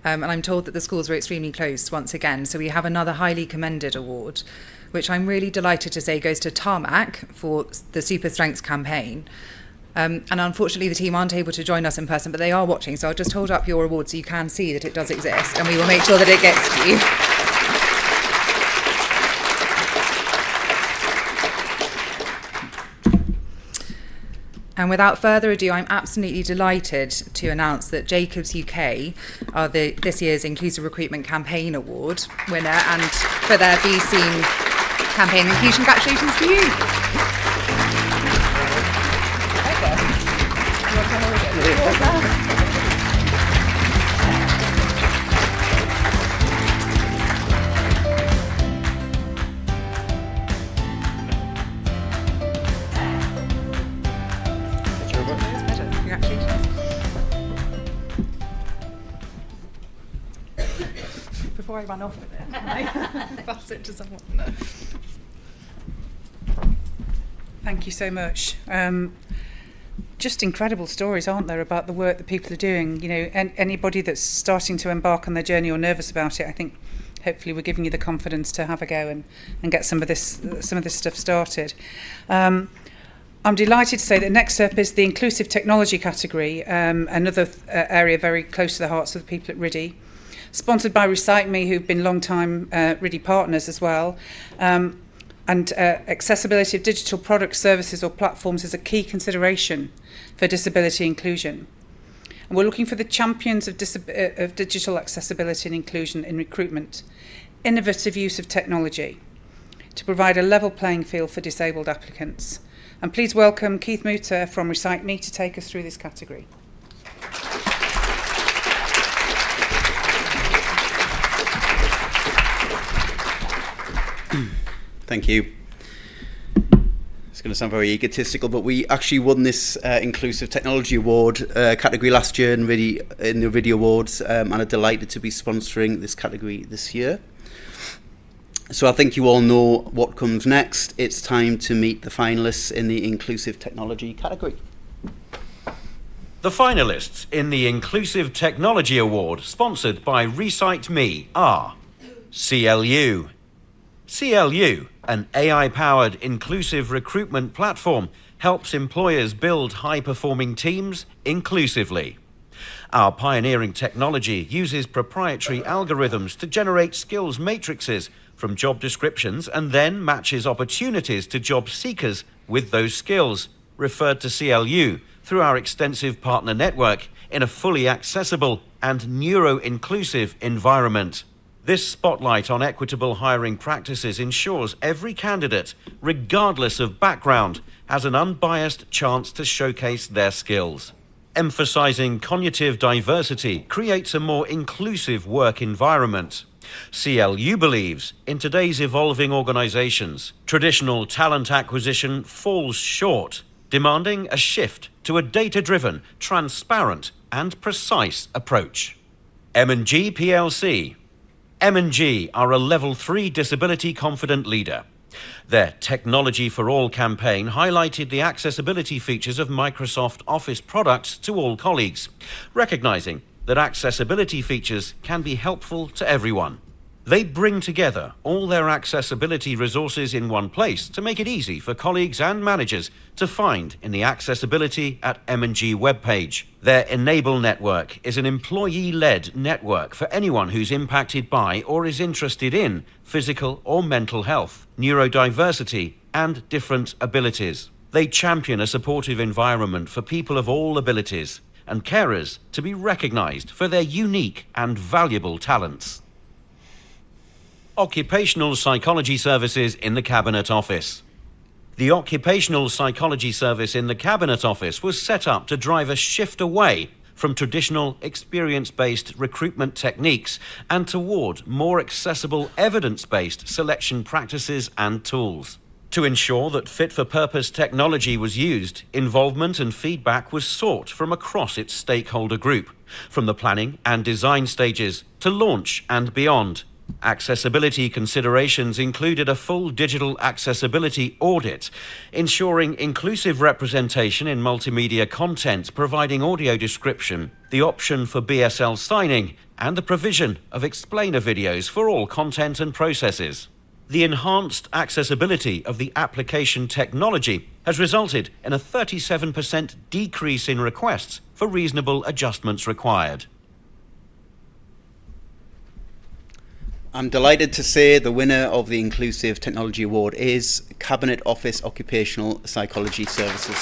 and I'm told that the schools were extremely close once again. So we have another highly commended award, which I'm really delighted to say goes to Tarmac for the Super Strengths campaign. And unfortunately, the team aren't able to join us in person, but they are watching. So I'll just hold up your award so you can see that it does exist, and we will make sure that it gets to you. And without further ado, I'm absolutely delighted to announce that Jacobs UK are this year's Inclusive Recruitment Campaign Award winner, and for their Be Seen campaign inclusion. Congratulations to you. Before I run off with it, pass it to someone. Thank you so much. Just incredible stories, aren't there, about the work that people are doing. You know, and anybody that's starting to embark on their journey or nervous about it, I think hopefully we're giving you the confidence to have a go and get some of this stuff started. I'm delighted to say that next up is the inclusive technology category, another area very close to the hearts of the people at RIDI. Sponsored by Recite Me, who've been long-time RIDI partners as well. And accessibility of digital products, services or platforms is a key consideration for disability inclusion. And we're looking for the champions of digital accessibility and inclusion in recruitment, innovative use of technology to provide a level playing field for disabled applicants. And please welcome Keith Mutter from Recite Me to take us through this category. Thank you. It's going to sound very egotistical, but we actually won this Inclusive Technology Award category last year in the RIDI Awards, and are delighted to be sponsoring this category this year. So I think you all know what comes next. It's time to meet the finalists in the Inclusive Technology category. The finalists in the Inclusive Technology Award, sponsored by Recite Me, are CLU. CLU, an AI-powered inclusive recruitment platform, helps employers build high-performing teams inclusively. Our pioneering technology uses proprietary algorithms to generate skills matrices from job descriptions and then matches opportunities to job seekers with those skills, referred to CLU, through our extensive partner network in a fully accessible and neuro-inclusive environment. This spotlight on equitable hiring practices ensures every candidate, regardless of background, has an unbiased chance to showcase their skills. Emphasizing cognitive diversity creates a more inclusive work environment. CLU believes in today's evolving organizations, traditional talent acquisition falls short, demanding a shift to a data-driven, transparent, and precise approach. M&G plc. M&G are a Level 3 Disability Confident Leader. Their Technology for All campaign highlighted the accessibility features of Microsoft Office products to all colleagues, recognising that accessibility features can be helpful to everyone. They bring together all their accessibility resources in one place to make it easy for colleagues and managers to find in the Accessibility at M&G webpage. Their Enable network is an employee-led network for anyone who's impacted by or is interested in physical or mental health, neurodiversity, and different abilities. They champion a supportive environment for people of all abilities and carers to be recognised for their unique and valuable talents. Occupational Psychology Services in the Cabinet Office. The Occupational Psychology Service in the Cabinet Office was set up to drive a shift away from traditional experience-based recruitment techniques and toward more accessible evidence-based selection practices and tools. To ensure that fit-for-purpose technology was used, involvement and feedback was sought from across its stakeholder group, from the planning and design stages to launch and beyond. Accessibility considerations included a full digital accessibility audit, ensuring inclusive representation in multimedia content, providing audio description, the option for BSL signing, and the provision of explainer videos for all content and processes. The enhanced accessibility of the application technology has resulted in a 37% decrease in requests for reasonable adjustments required. I'm delighted to say the winner of the Inclusive Technology Award is Cabinet Office Occupational Psychology Services.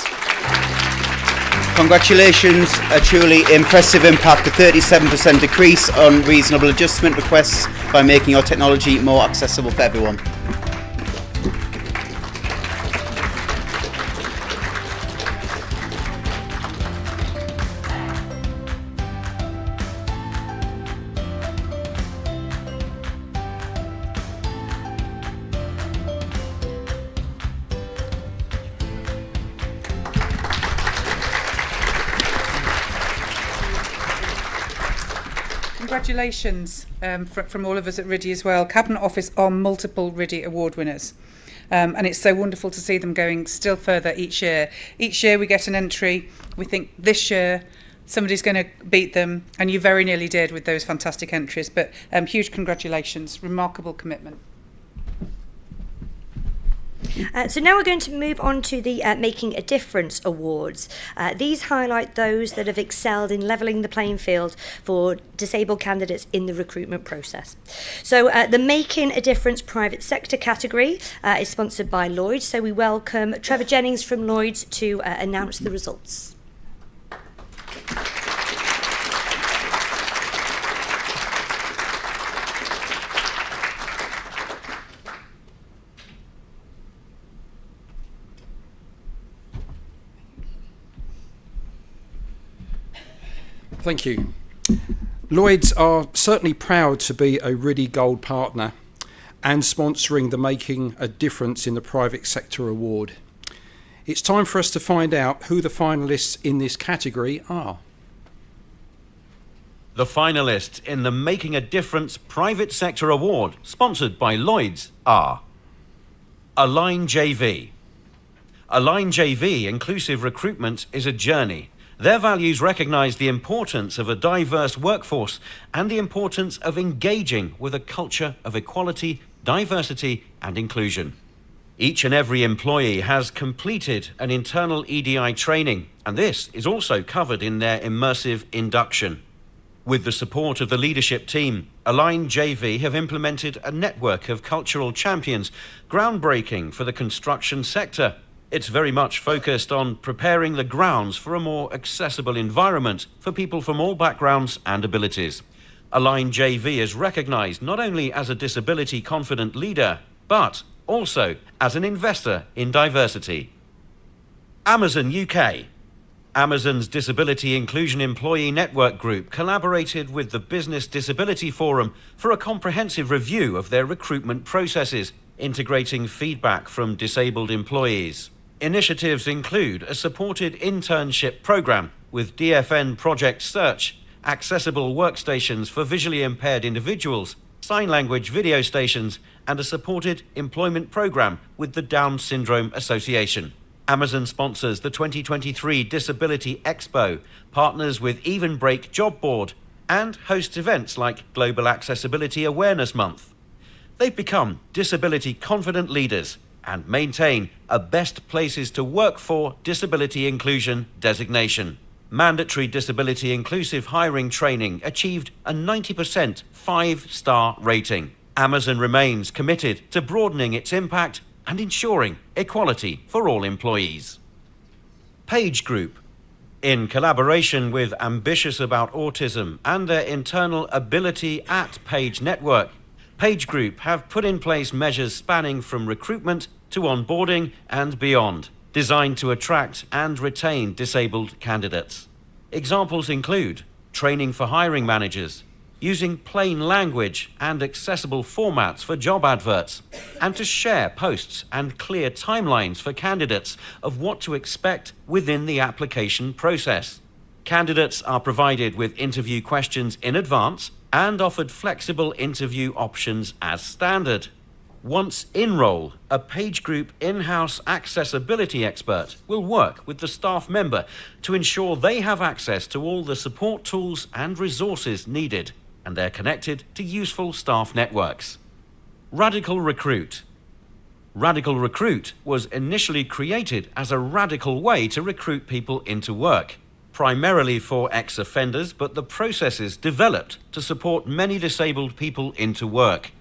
Congratulations, a truly impressive impact, a 37% decrease on reasonable adjustment requests by making your technology more accessible for everyone. Congratulations from all of us at RIDI as well. Cabinet Office are multiple RIDI award winners. And it's so wonderful to see them going still further each year. Each year we get an entry. We think this year somebody's going to beat them, and you very nearly did with those fantastic entries. But huge congratulations, remarkable commitment. So now we're going to move on to the Making a Difference Awards. These highlight those that have excelled in levelling the playing field for disabled candidates in the recruitment process. So the Making a Difference Private Sector category is sponsored by Lloyds. So we welcome Trevor Jennings from Lloyds to announce the results. Thank you. Lloyds are certainly proud to be a RIDI Gold partner and sponsoring the Making a Difference in the Private Sector Award. It's time for us to find out who the finalists in this category are. The finalists in the Making a Difference Private Sector Award, sponsored by Lloyds, are Align JV. Align JV Inclusive Recruitment is a journey. Their values recognise the importance of a diverse workforce and the importance of engaging with a culture of equality, diversity and inclusion. Each and every employee has completed an internal EDI training, and this is also covered in their immersive induction. With the support of the leadership team, Align JV have implemented a network of cultural champions, groundbreaking for the construction sector. It's very much focused on preparing the grounds for a more accessible environment for people from all backgrounds and abilities. Align JV is recognised not only as a disability confident leader, but also as an investor in diversity. Amazon UK. Amazon's Disability Inclusion Employee Network Group collaborated with the Business Disability Forum for a comprehensive review of their recruitment processes, integrating feedback from disabled employees. Initiatives include a supported internship program with DFN Project Search, accessible workstations for visually impaired individuals, sign language video stations, and a supported employment programme with the Down Syndrome Association. Amazon sponsors the 2023 Disability Expo, partners with Even Break Job Board, and hosts events like Global Accessibility Awareness Month. They've become disability confident leaders and maintain a Best Places to Work for Disability Inclusion designation. Mandatory disability inclusive hiring training achieved a 90% 5-star rating. Amazon remains committed to broadening its impact and ensuring equality for all employees. Page Group, in collaboration with Ambitious About Autism and their internal Ability at Page network, Page Group have put in place measures spanning from recruitment to onboarding and beyond, designed to attract and retain disabled candidates. Examples include training for hiring managers, using plain language and accessible formats for job adverts, and to share posts and clear timelines for candidates of what to expect within the application process. Candidates are provided with interview questions in advance and offered flexible interview options as standard. Once in role, a Page Group in-house accessibility expert will work with the staff member to ensure they have access to all the support tools and resources needed, and they're connected to useful staff networks. Radical Recruit. Radical Recruit was initially created as a radical way to recruit people into work, primarily for ex-offenders, but the process is developed to support many disabled people into work.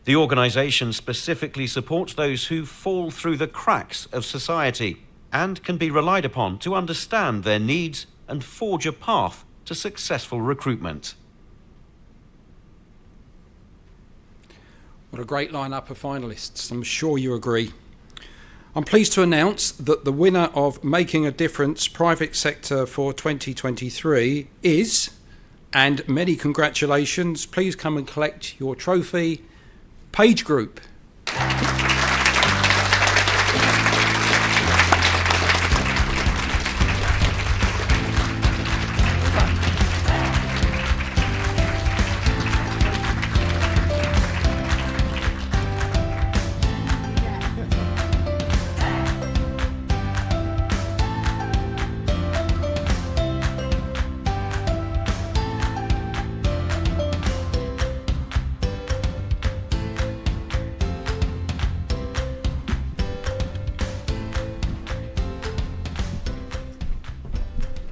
The organisation specifically supports those who fall through the cracks of society and can be relied upon to understand their needs and forge a path to successful recruitment. What a great lineup of finalists. I'm sure you agree. I'm pleased to announce that the winner of Making a Difference Private Sector for 2023 is, and many congratulations, please come and collect your trophy, Page Group.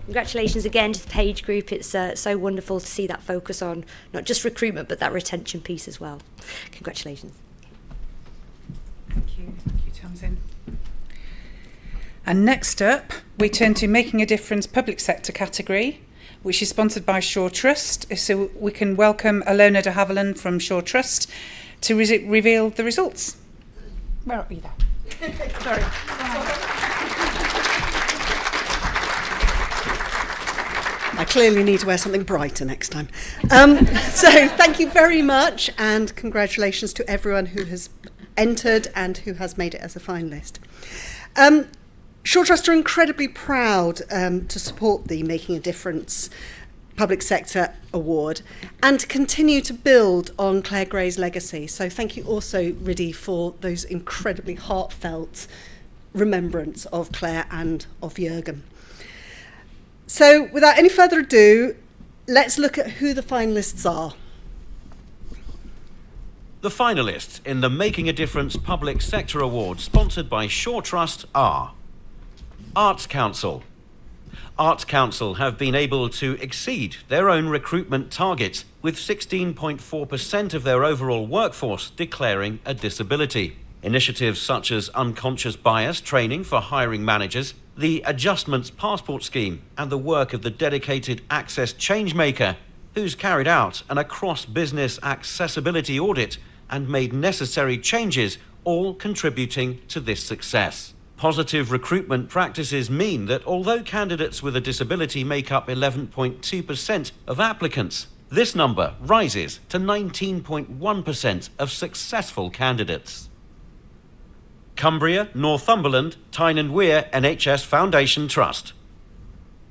Congratulations again to the Page Group. It's so wonderful to see that focus on not just recruitment, but that retention piece as well. Congratulations. Thank you, Tamsin. And next up, we turn to Making a Difference Public Sector category, which is sponsored by Shaw Trust. So we can welcome Alona de Havilland from Shaw Trust to reveal the results. Where are you there? Sorry. I clearly need to wear something brighter next time. So thank you very much, and congratulations to everyone who has entered and who has made it as a finalist. Shaw Trust are incredibly proud to support the Making a Difference Public Sector Award and to continue to build on Claire Gray's legacy. So thank you also, RIDI, for those incredibly heartfelt remembrance of Claire and of Jürgen. So without any further ado, let's look at who the finalists are. The finalists in the Making a Difference Public Sector Award, sponsored by Shaw Trust, are Arts Council. Arts Council have been able to exceed their own recruitment targets, with 16.4% of their overall workforce declaring a disability. Initiatives such as unconscious bias training for hiring managers, the Adjustments Passport Scheme, and the work of the dedicated Access Changemaker, who's carried out an across-business accessibility audit and made necessary changes, all contributing to this success. Positive recruitment practices mean that although candidates with a disability make up 11.2% of applicants, this number rises to 19.1% of successful candidates. Cumbria, Northumberland, Tyne and Wear NHS Foundation Trust.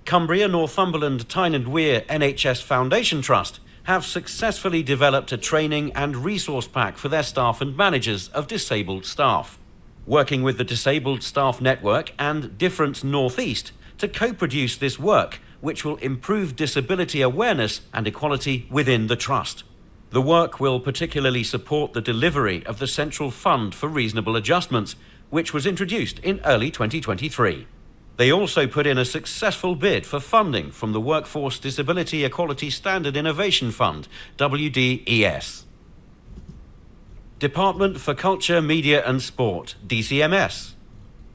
Cumbria, Northumberland, Tyne and Wear NHS Foundation Trust have successfully developed a training and resource pack for their staff and managers of disabled staff, working with the Disabled Staff Network and Difference North East to co-produce this work, which will improve disability awareness and equality within the Trust. The work will particularly support the delivery of the Central Fund for Reasonable Adjustments, which was introduced in early 2023. They also put in a successful bid for funding from the Workforce Disability Equality Standard Innovation Fund, WDES. Department for Culture, Media and Sport, DCMS.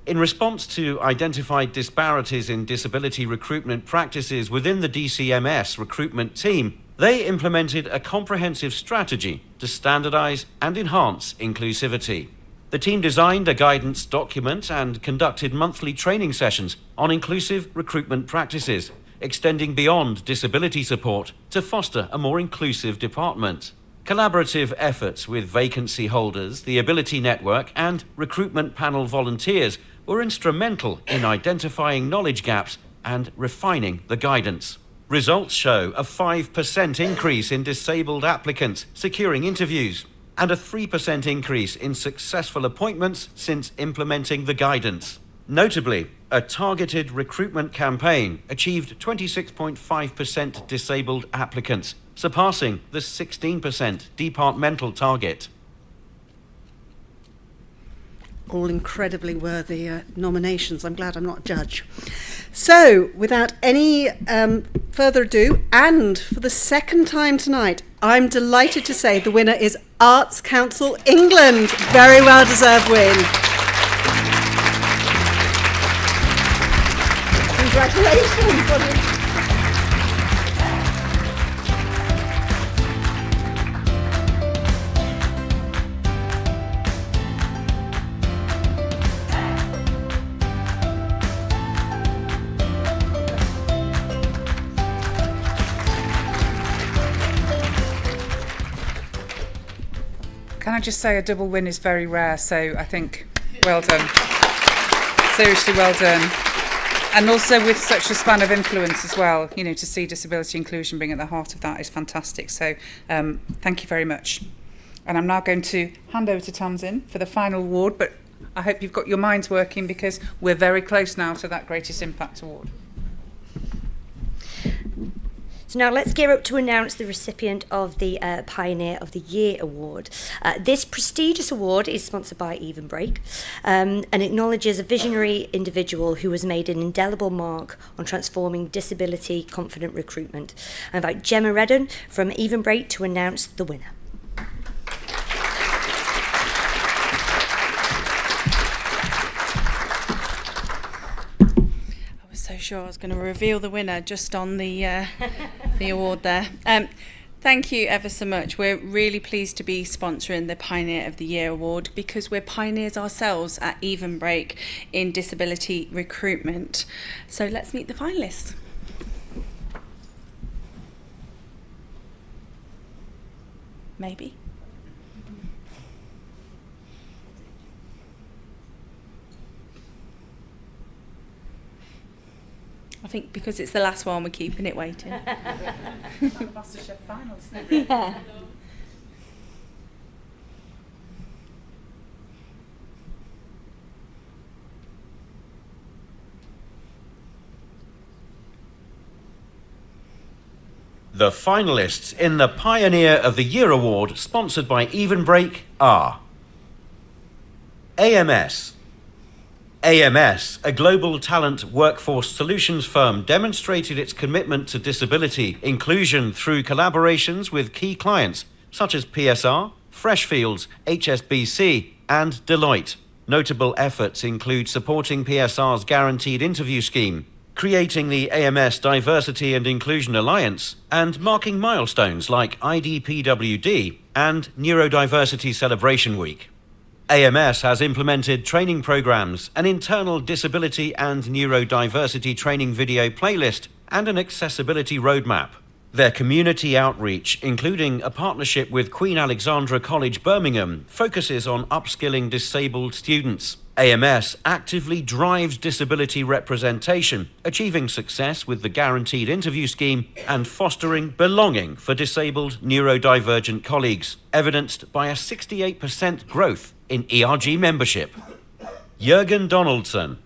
In response to identified disparities in disability recruitment practices within the DCMS recruitment team, they implemented a comprehensive strategy to standardise and enhance inclusivity. The team designed a guidance document and conducted monthly training sessions on inclusive recruitment practices, extending beyond disability support to foster a more inclusive department. Collaborative efforts with vacancy holders, the Ability Network and recruitment panel volunteers were instrumental in identifying knowledge gaps and refining the guidance. Results show a 5% increase in disabled applicants securing interviews and a 3% increase in successful appointments since implementing the guidance. Notably, a targeted recruitment campaign achieved 26.5% disabled applicants, surpassing the 16% departmental target. All incredibly worthy nominations. I'm glad I'm not a judge. So, without any further ado, and for the second time tonight, I'm delighted to say the winner is Arts Council England. Very well deserved win. Congratulations. Can I just say a double win is very rare, so I think well done. Seriously well done. And also with such a span of influence as well, you know, to see disability inclusion being at the heart of that is fantastic. So thank you very much. And I'm now going to hand over to Tamsin for the final award, but I hope you've got your minds working because we're very close now to that Greatest Impact Award. So now let's gear up to announce the recipient of the Pioneer of the Year Award. This prestigious award is sponsored by Even Break and acknowledges a visionary individual who has made an indelible mark on transforming disability confident recruitment. I invite Gemma Redden from Even Break to announce the winner. So sure I was going to reveal the winner just on the award there. Thank you ever so much. We're really pleased to be sponsoring the Pioneer of the Year Award because we're pioneers ourselves at Even Break in disability recruitment. So let's meet the finalists. Maybe. I think because it's the last one, we're keeping it waiting. MasterChef finals. Yeah. The finalists in the Pioneer of the Year Award, sponsored by Even Break, are AMS. AMS, a global talent workforce solutions firm, demonstrated its commitment to disability inclusion through collaborations with key clients such as PSR, Freshfields, HSBC, and Deloitte. Notable efforts include supporting PSR's guaranteed interview scheme, creating the AMS Diversity and Inclusion Alliance, and marking milestones like IDPWD and Neurodiversity Celebration Week. AMS has implemented training programs, an internal disability and neurodiversity training video playlist, and an accessibility roadmap. Their community outreach, including a partnership with Queen Alexandra College Birmingham, focuses on upskilling disabled students. AMS actively drives disability representation, achieving success with the guaranteed interview scheme and fostering belonging for disabled neurodivergent colleagues, evidenced by a 68% growth in ERG membership. Jürgen Donaldson.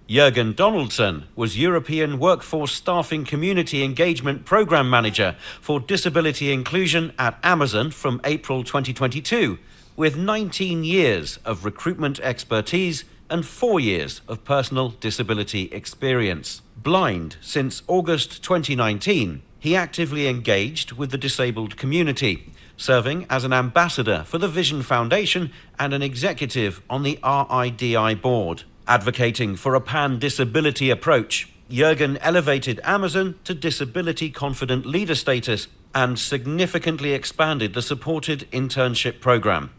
Jürgen Donaldson was European Workforce Staffing Community Engagement Programme Manager for Disability Inclusion at Amazon from April 2022, with 19 years of recruitment expertise and 4 years of personal disability experience. Blind since August 2019, he actively engaged with the disabled community, serving as an ambassador for the Vision Foundation and an executive on the RIDI board. Advocating for a pan-disability approach, Jürgen elevated Amazon to disability confident leader status and significantly expanded the supported internship program.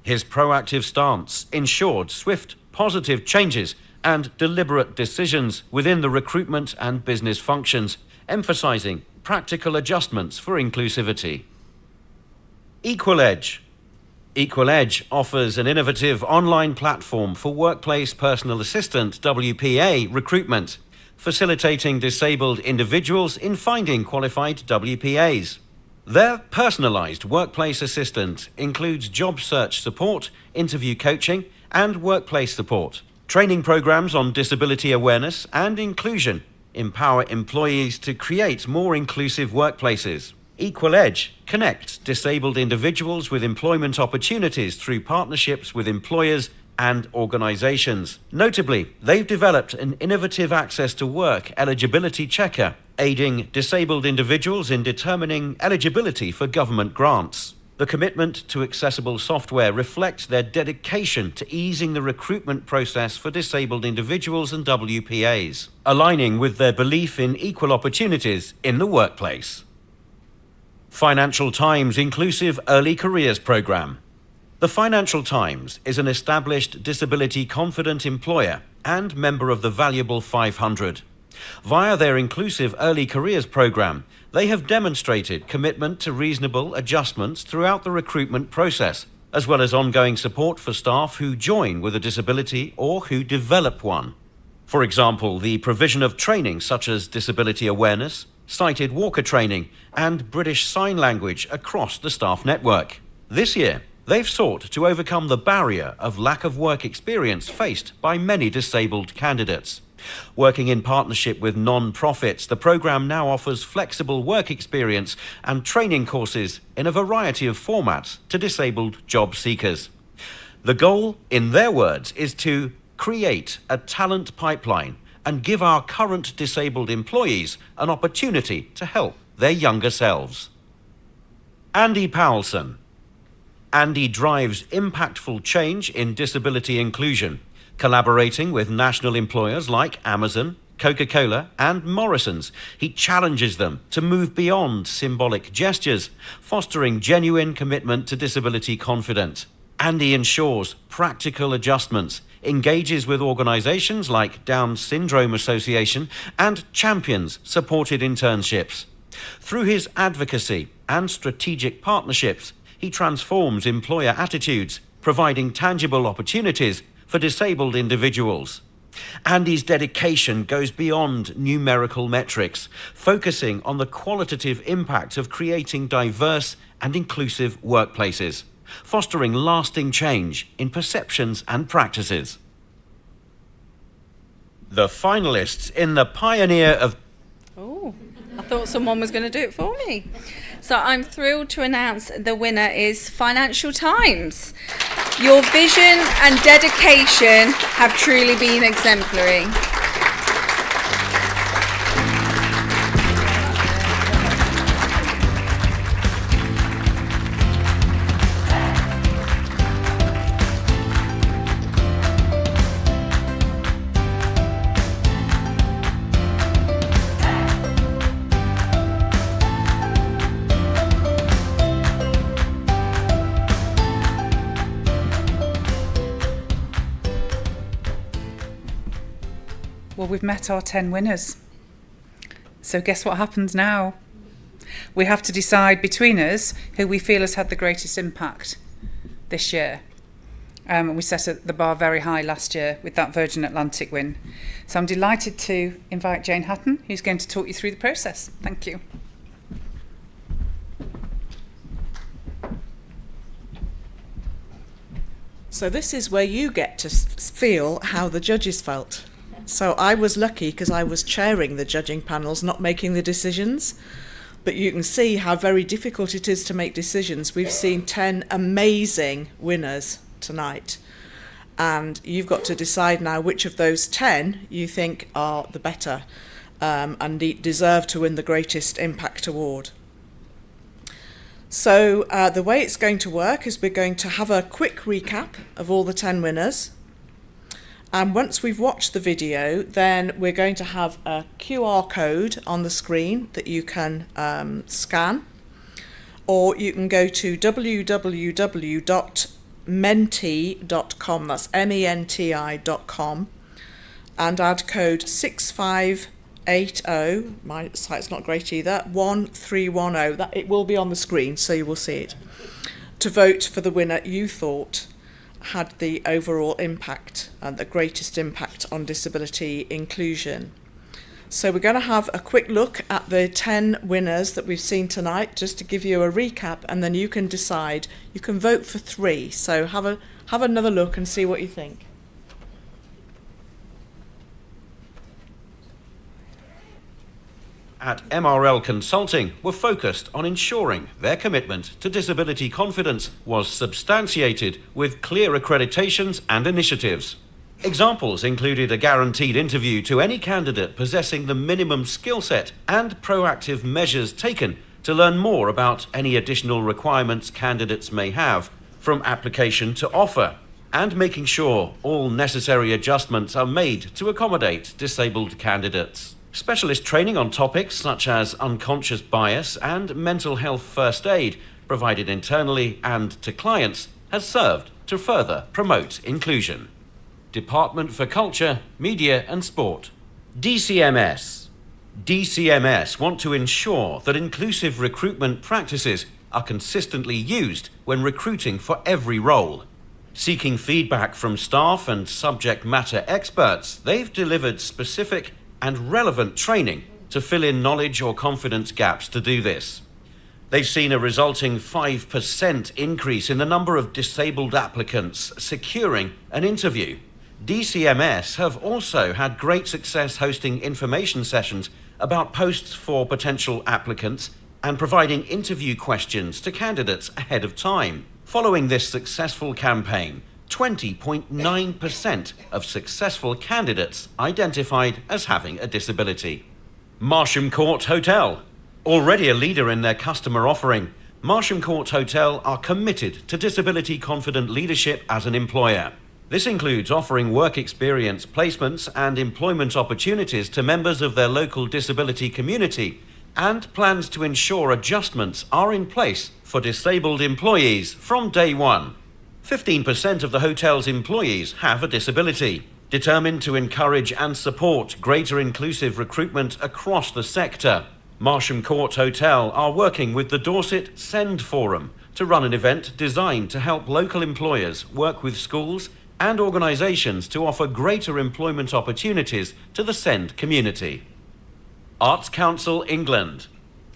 His proactive stance ensured swift, positive changes and deliberate decisions within the recruitment and business functions, emphasizing practical adjustments for inclusivity. Equal Edge. Equal Edge offers an innovative online platform for workplace personal assistant WPA recruitment, facilitating disabled individuals in finding qualified WPAs. Their personalised workplace assistant includes job search support, interview coaching, and workplace support. Training programs on disability awareness and inclusion empower employees to create more inclusive workplaces. Equal Edge connects disabled individuals with employment opportunities through partnerships with employers and organisations. Notably, they've developed an innovative access to work eligibility checker, aiding disabled individuals in determining eligibility for government grants. The commitment to accessible software reflects their dedication to easing the recruitment process for disabled individuals and WPAs, aligning with their belief in equal opportunities in the workplace. Financial Times Inclusive Early Careers Programme. The Financial Times is an established disability-confident employer and member of the Valuable 500. Via their Inclusive Early Careers Programme, they have demonstrated commitment to reasonable adjustments throughout the recruitment process, as well as ongoing support for staff who join with a disability or who develop one. For example, the provision of training such as disability awareness, sighted walker training, and British Sign Language across the staff network. This year, they've sought to overcome the barrier of lack of work experience faced by many disabled candidates. Working in partnership with non-profits, the programme now offers flexible work experience and training courses in a variety of formats to disabled job seekers. The goal, in their words, is to create a talent pipeline and give our current disabled employees an opportunity to help their younger selves. Andy Powelson. Andy drives impactful change in disability inclusion, collaborating with national employers like Amazon, Coca-Cola and Morrison's. He challenges them to move beyond symbolic gestures, fostering genuine commitment to disability confidence. Andy ensures practical adjustments, engages with organisations like Down Syndrome Association and champions supported internships. Through his advocacy and strategic partnerships, he transforms employer attitudes, providing tangible opportunities for disabled individuals. Andy's dedication goes beyond numerical metrics, focusing on the qualitative impact of creating diverse and inclusive workplaces, fostering lasting change in perceptions and practices. The finalists in the Pioneer of... Oh, I thought someone was going to do it for me. So I'm thrilled to announce the winner is Financial Times. Your vision and dedication have truly been exemplary. Well, we've met our 10 winners. So guess what happens now? We have to decide between us who we feel has had the greatest impact this year. And we set the bar very high last year with that Virgin Atlantic win. So I'm delighted to invite Jane Hatton, who's going to talk you through the process. Thank you. So this is where you get to feel how the judges felt. So I was lucky because I was chairing the judging panels, not making the decisions. But you can see how very difficult it is to make decisions. We've seen 10 amazing winners tonight. And you've got to decide now which of those 10 you think are the better and deserve to win the greatest impact award. So the way it's going to work is we're going to have a quick recap of all the 10 winners. And once we've watched the video, then we're going to have a QR code on the screen that you can scan. Or you can go to www.menti.com, that's menti.com, and add code 6580, my site's not great either, 1310, that it will be on the screen so you will see it, to vote for the winner you thought had the overall impact and the greatest impact on disability inclusion. So we're going to have a quick look at the 10 winners that we've seen tonight, just to give you a recap, and then you can decide. You can vote for 3, so have another look and see what you think. At MRL Consulting, were focused on ensuring their commitment to disability confidence was substantiated with clear accreditations and initiatives. Examples included a guaranteed interview to any candidate possessing the minimum skill set and proactive measures taken to learn more about any additional requirements candidates may have from application to offer, and making sure all necessary adjustments are made to accommodate disabled candidates. Specialist training on topics such as unconscious bias and mental health first aid, provided internally and to clients, has served to further promote inclusion. Department for Culture, Media and Sport. DCMS. DCMS want to ensure that inclusive recruitment practices are consistently used when recruiting for every role. Seeking feedback from staff and subject matter experts, they've delivered specific and relevant training to fill in knowledge or confidence gaps to do this. They've seen a resulting 5% increase in the number of disabled applicants securing an interview. DCMS have also had great success hosting information sessions about posts for potential applicants and providing interview questions to candidates ahead of time. Following this successful campaign, 20.9% of successful candidates identified as having a disability. Marsham Court Hotel. Already a leader in their customer offering, Marsham Court Hotel are committed to disability confident leadership as an employer. This includes offering work experience placements and employment opportunities to members of their local disability community, and plans to ensure adjustments are in place for disabled employees from day one. 15% of the hotel's employees have a disability. Determined to encourage and support greater inclusive recruitment across the sector, Marsham Court Hotel are working with the Dorset Send Forum to run an event designed to help local employers work with schools and organisations to offer greater employment opportunities to the Send community. Arts Council England.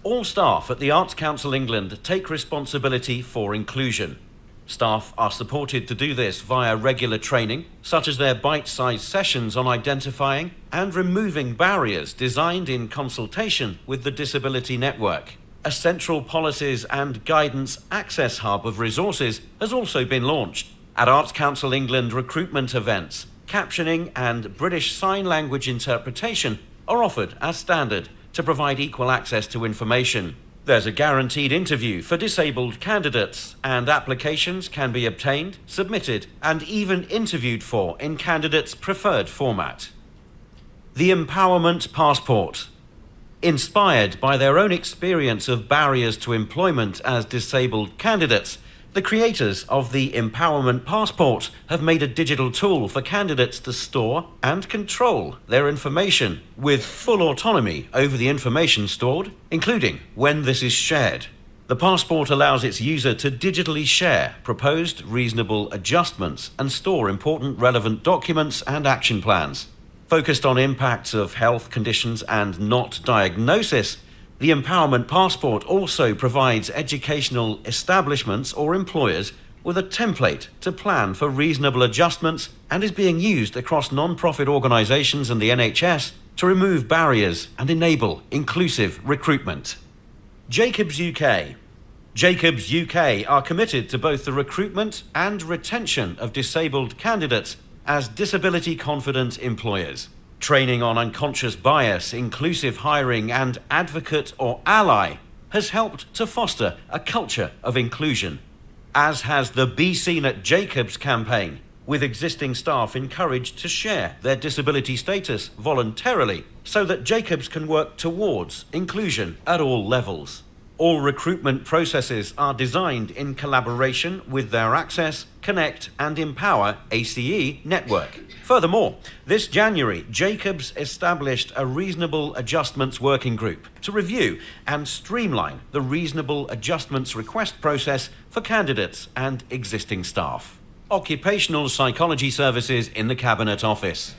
All staff at the Arts Council England take responsibility for inclusion. Staff are supported to do this via regular training, such as their bite-sized sessions on identifying and removing barriers designed in consultation with the Disability Network. A central policies and guidance access hub of resources has also been launched. At Arts Council England recruitment events, captioning and British Sign Language interpretation are offered as standard to provide equal access to information. There's a guaranteed interview for disabled candidates, and applications can be obtained, submitted, and even interviewed for in candidates' preferred format. The Empowerment Passport. Inspired by their own experience of barriers to employment as disabled candidates, the creators of the Empowerment Passport have made a digital tool for candidates to store and control their information with full autonomy over the information stored, including when this is shared. The passport allows its user to digitally share proposed reasonable adjustments and store important relevant documents and action plans. Focused on impacts of health conditions and not diagnosis, the Empowerment Passport also provides educational establishments or employers with a template to plan for reasonable adjustments and is being used across non-profit organisations and the NHS to remove barriers and enable inclusive recruitment. Jacobs UK. Jacobs UK are committed to both the recruitment and retention of disabled candidates as disability-confident employers. Training on unconscious bias, inclusive hiring and advocate or ally has helped to foster a culture of inclusion, as has the Be Seen at Jacobs campaign, with existing staff encouraged to share their disability status voluntarily so that Jacobs can work towards inclusion at all levels. All recruitment processes are designed in collaboration with their Access, Connect and Empower ACE network. Furthermore, this January, Jacobs established a Reasonable Adjustments Working Group to review and streamline the reasonable adjustments request process for candidates and existing staff. Occupational Psychology Services in the Cabinet Office.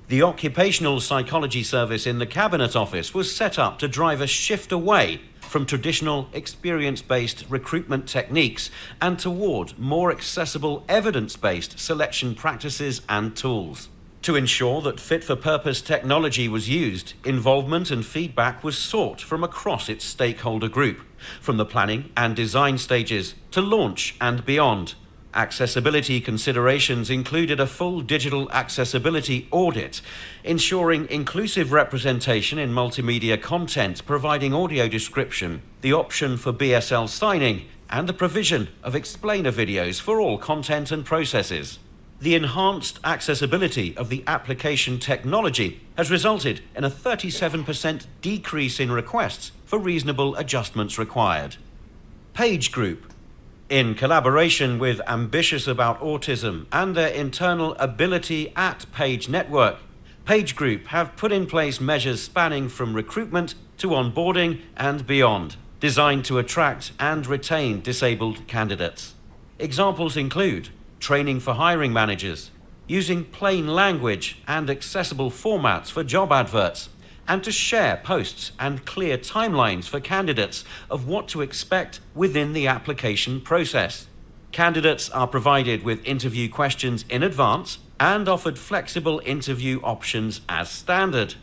The Occupational Psychology Service in the Cabinet Office was set up to drive a shift away from traditional experience-based recruitment techniques and toward more accessible evidence-based selection practices and tools. To ensure that fit-for-purpose technology was used, involvement and feedback was sought from across its stakeholder group, from the planning and design stages to launch and beyond. Accessibility considerations included a full digital accessibility audit, ensuring inclusive representation in multimedia content, providing audio description, the option for BSL signing, and the provision of explainer videos for all content and processes. The enhanced accessibility of the application technology has resulted in a 37% decrease in requests for reasonable adjustments required. Page Group. In collaboration with Ambitious About Autism and their internal Ability at Page network, Page Group have put in place measures spanning from recruitment to onboarding and beyond, designed to attract and retain disabled candidates. Examples include training for hiring managers, using plain language and accessible formats for job adverts, and to share posts and clear timelines for candidates of what to expect within the application process. Candidates are provided with interview questions in advance and offered flexible interview options as standard.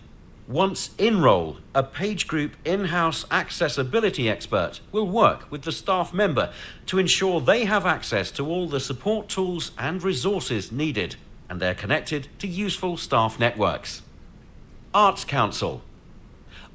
Once in role, a Page Group in-house accessibility expert will work with the staff member to ensure they have access to all the support tools and resources needed, and they're connected to useful staff networks. Arts Council.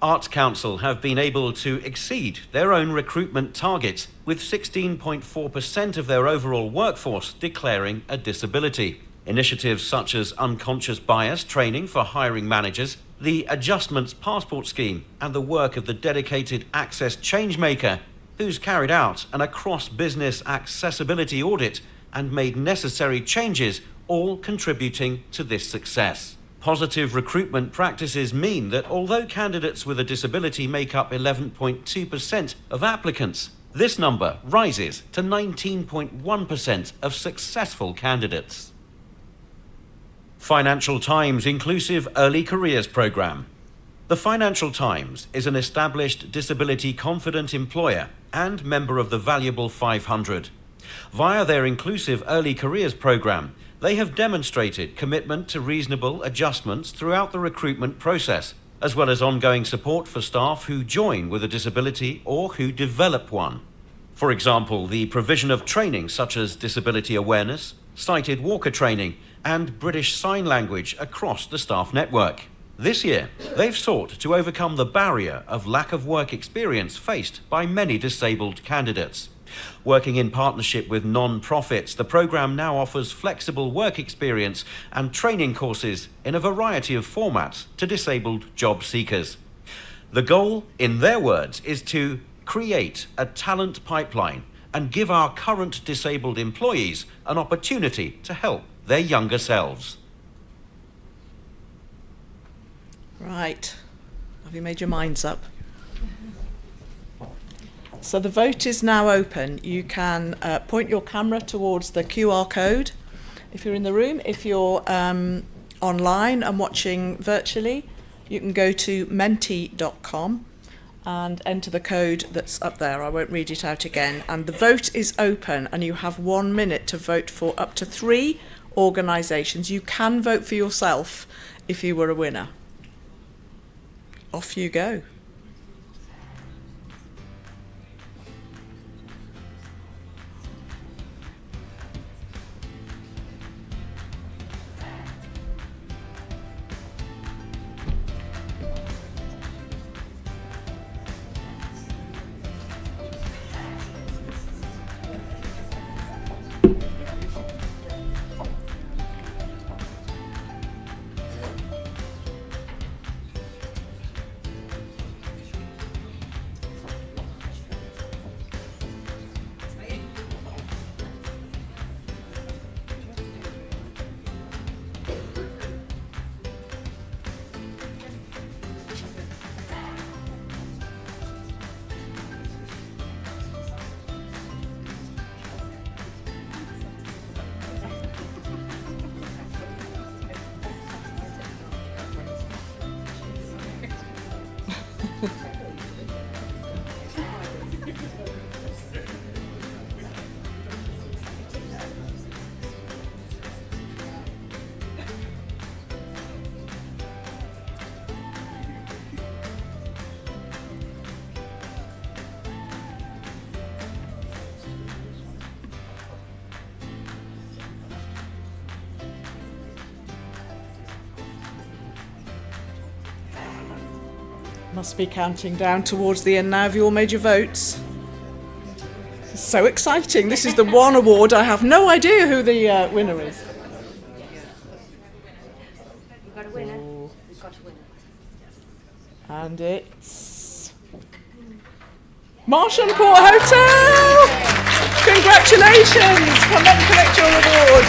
Arts Council have been able to exceed their own recruitment targets, with 16.4% of their overall workforce declaring a disability. Initiatives such as unconscious bias training for hiring managers, the Adjustments Passport Scheme, and the work of the dedicated Access Changemaker, who's carried out an across-business accessibility audit and made necessary changes, all contributing to this success. Positive recruitment practices mean that although candidates with a disability make up 11.2% of applicants, this number rises to 19.1% of successful candidates. Financial Times Inclusive Early Careers Programme. The Financial Times is an established disability-confident employer and member of the Valuable 500. Via their Inclusive Early Careers Programme, they have demonstrated commitment to reasonable adjustments throughout the recruitment process, as well as ongoing support for staff who join with a disability or who develop one. For example, the provision of training such as disability awareness, sighted walker training, and British Sign Language across the staff network. This year, they've sought to overcome the barrier of lack of work experience faced by many disabled candidates. Working in partnership with non-profits, the programme now offers flexible work experience and training courses in a variety of formats to disabled job seekers. The goal, in their words, is to create a talent pipeline and give our current disabled employees an opportunity to help their younger selves. Right. Have you made your minds up? So the vote is now open. You can point your camera towards the QR code if you're in the room. If you're online and watching virtually, you can go to menti.com and enter the code that's up there. I won't read it out again. And the vote is open, and you have 1 minute to vote for up to 3 organisations. You can vote for yourself if you were a winner. Off you go. Must be counting down towards the end now. Have you all made your votes? This is so exciting. This is the one award. I have no idea who the winner is. We've got a winner. We've got a winner. And it's Marsh and Court Hotel! Congratulations! Come and collect your award.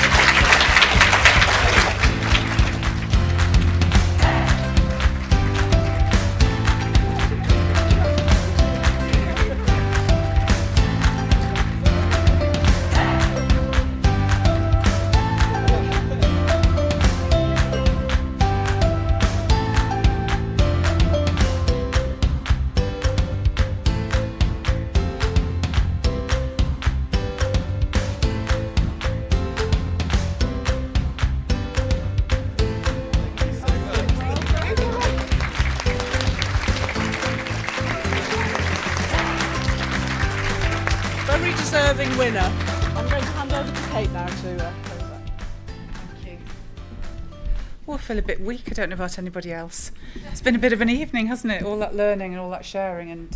Very deserving winner. I'm going to hand over to Kate now to close that. Thank you. Oh, I feel a bit weak. I don't know about anybody else. It's been a bit of an evening, hasn't it? All that learning and all that sharing, and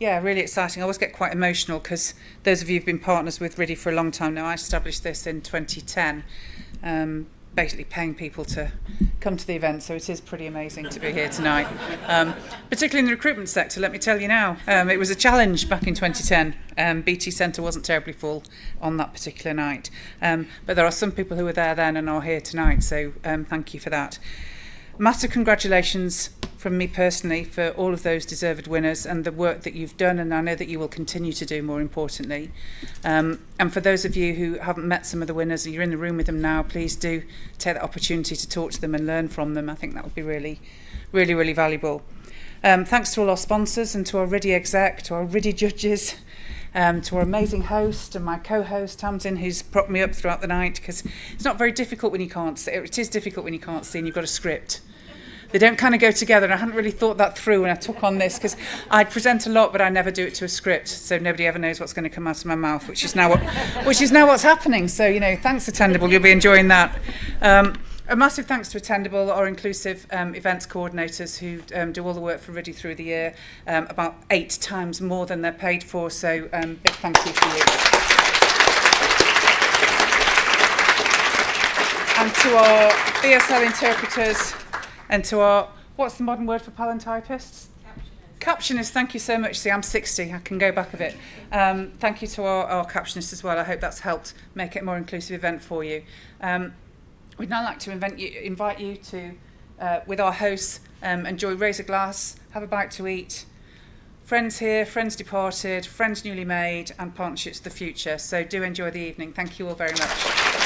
yeah, really exciting. I always get quite emotional because those of you who've been partners with RIDI for a long time now, I established this in 2010, basically paying people to come to the event, so it is pretty amazing to be here tonight. Particularly in the recruitment sector, let me tell you now, it was a challenge back in 2010. BT Centre wasn't terribly full on that particular night, but there are some people who were there then and are here tonight, so thank you for that. Massive congratulations from me personally for all of those deserved winners and the work that you've done, and I know that you will continue to do, more importantly. And for those of you who haven't met some of the winners, you're in the room with them now, please do take that opportunity to talk to them and learn from them. I think that would be really, really, really valuable. Thanks to all our sponsors and to our RIDI exec, to our RIDI judges, to our amazing host and my co-host Tamsin, who's propped me up throughout the night, because it's not very difficult when you can't see. It is difficult when you can't see and you've got a script. They don't kind of go together, and I hadn't really thought that through when I took on this, because I present a lot but I never do it to a script, so nobody ever knows what's going to come out of my mouth, which is now what's happening. So, you know, thanks Attendable, you'll be enjoying that. A massive thanks to Attendable, our inclusive events coordinators who do all the work for RIDI through the year, about 8 times more than they're paid for, so big thank you for you. And to our BSL interpreters, and to our, what's the modern word for palantypists? Captionists, thank you so much. See, I'm 60, I can go back a bit. Thank you to our captionists as well. I hope that's helped make it a more inclusive event for you. We'd now like to invite you to, with our hosts, enjoy, raise a glass, have a bite to eat, Friends here, friends departed, friends newly made, and partnerships of the future. So do enjoy the evening. Thank you all very much.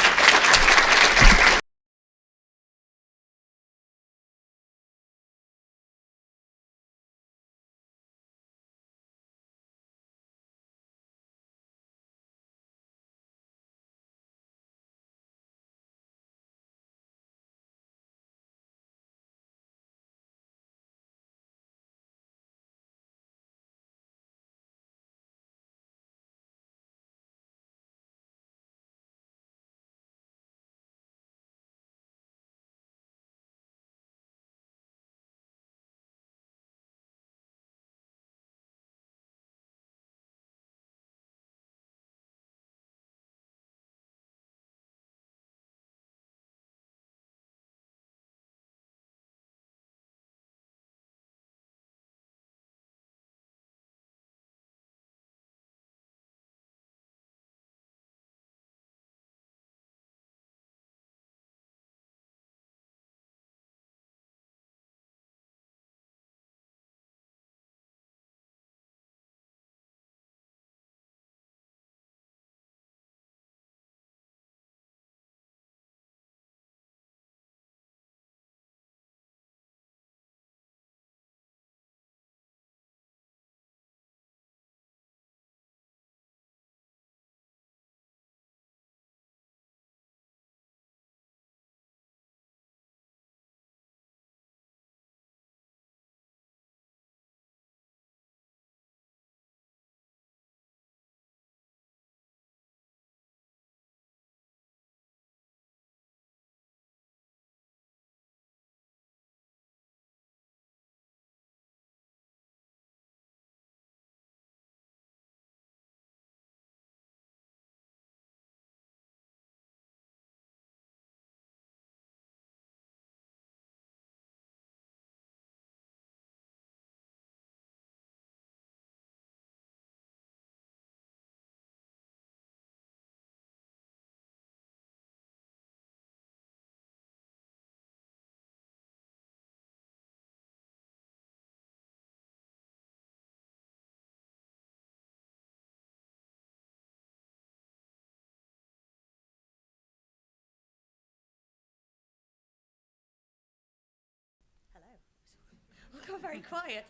Hello. We got very quiet.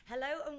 Hello and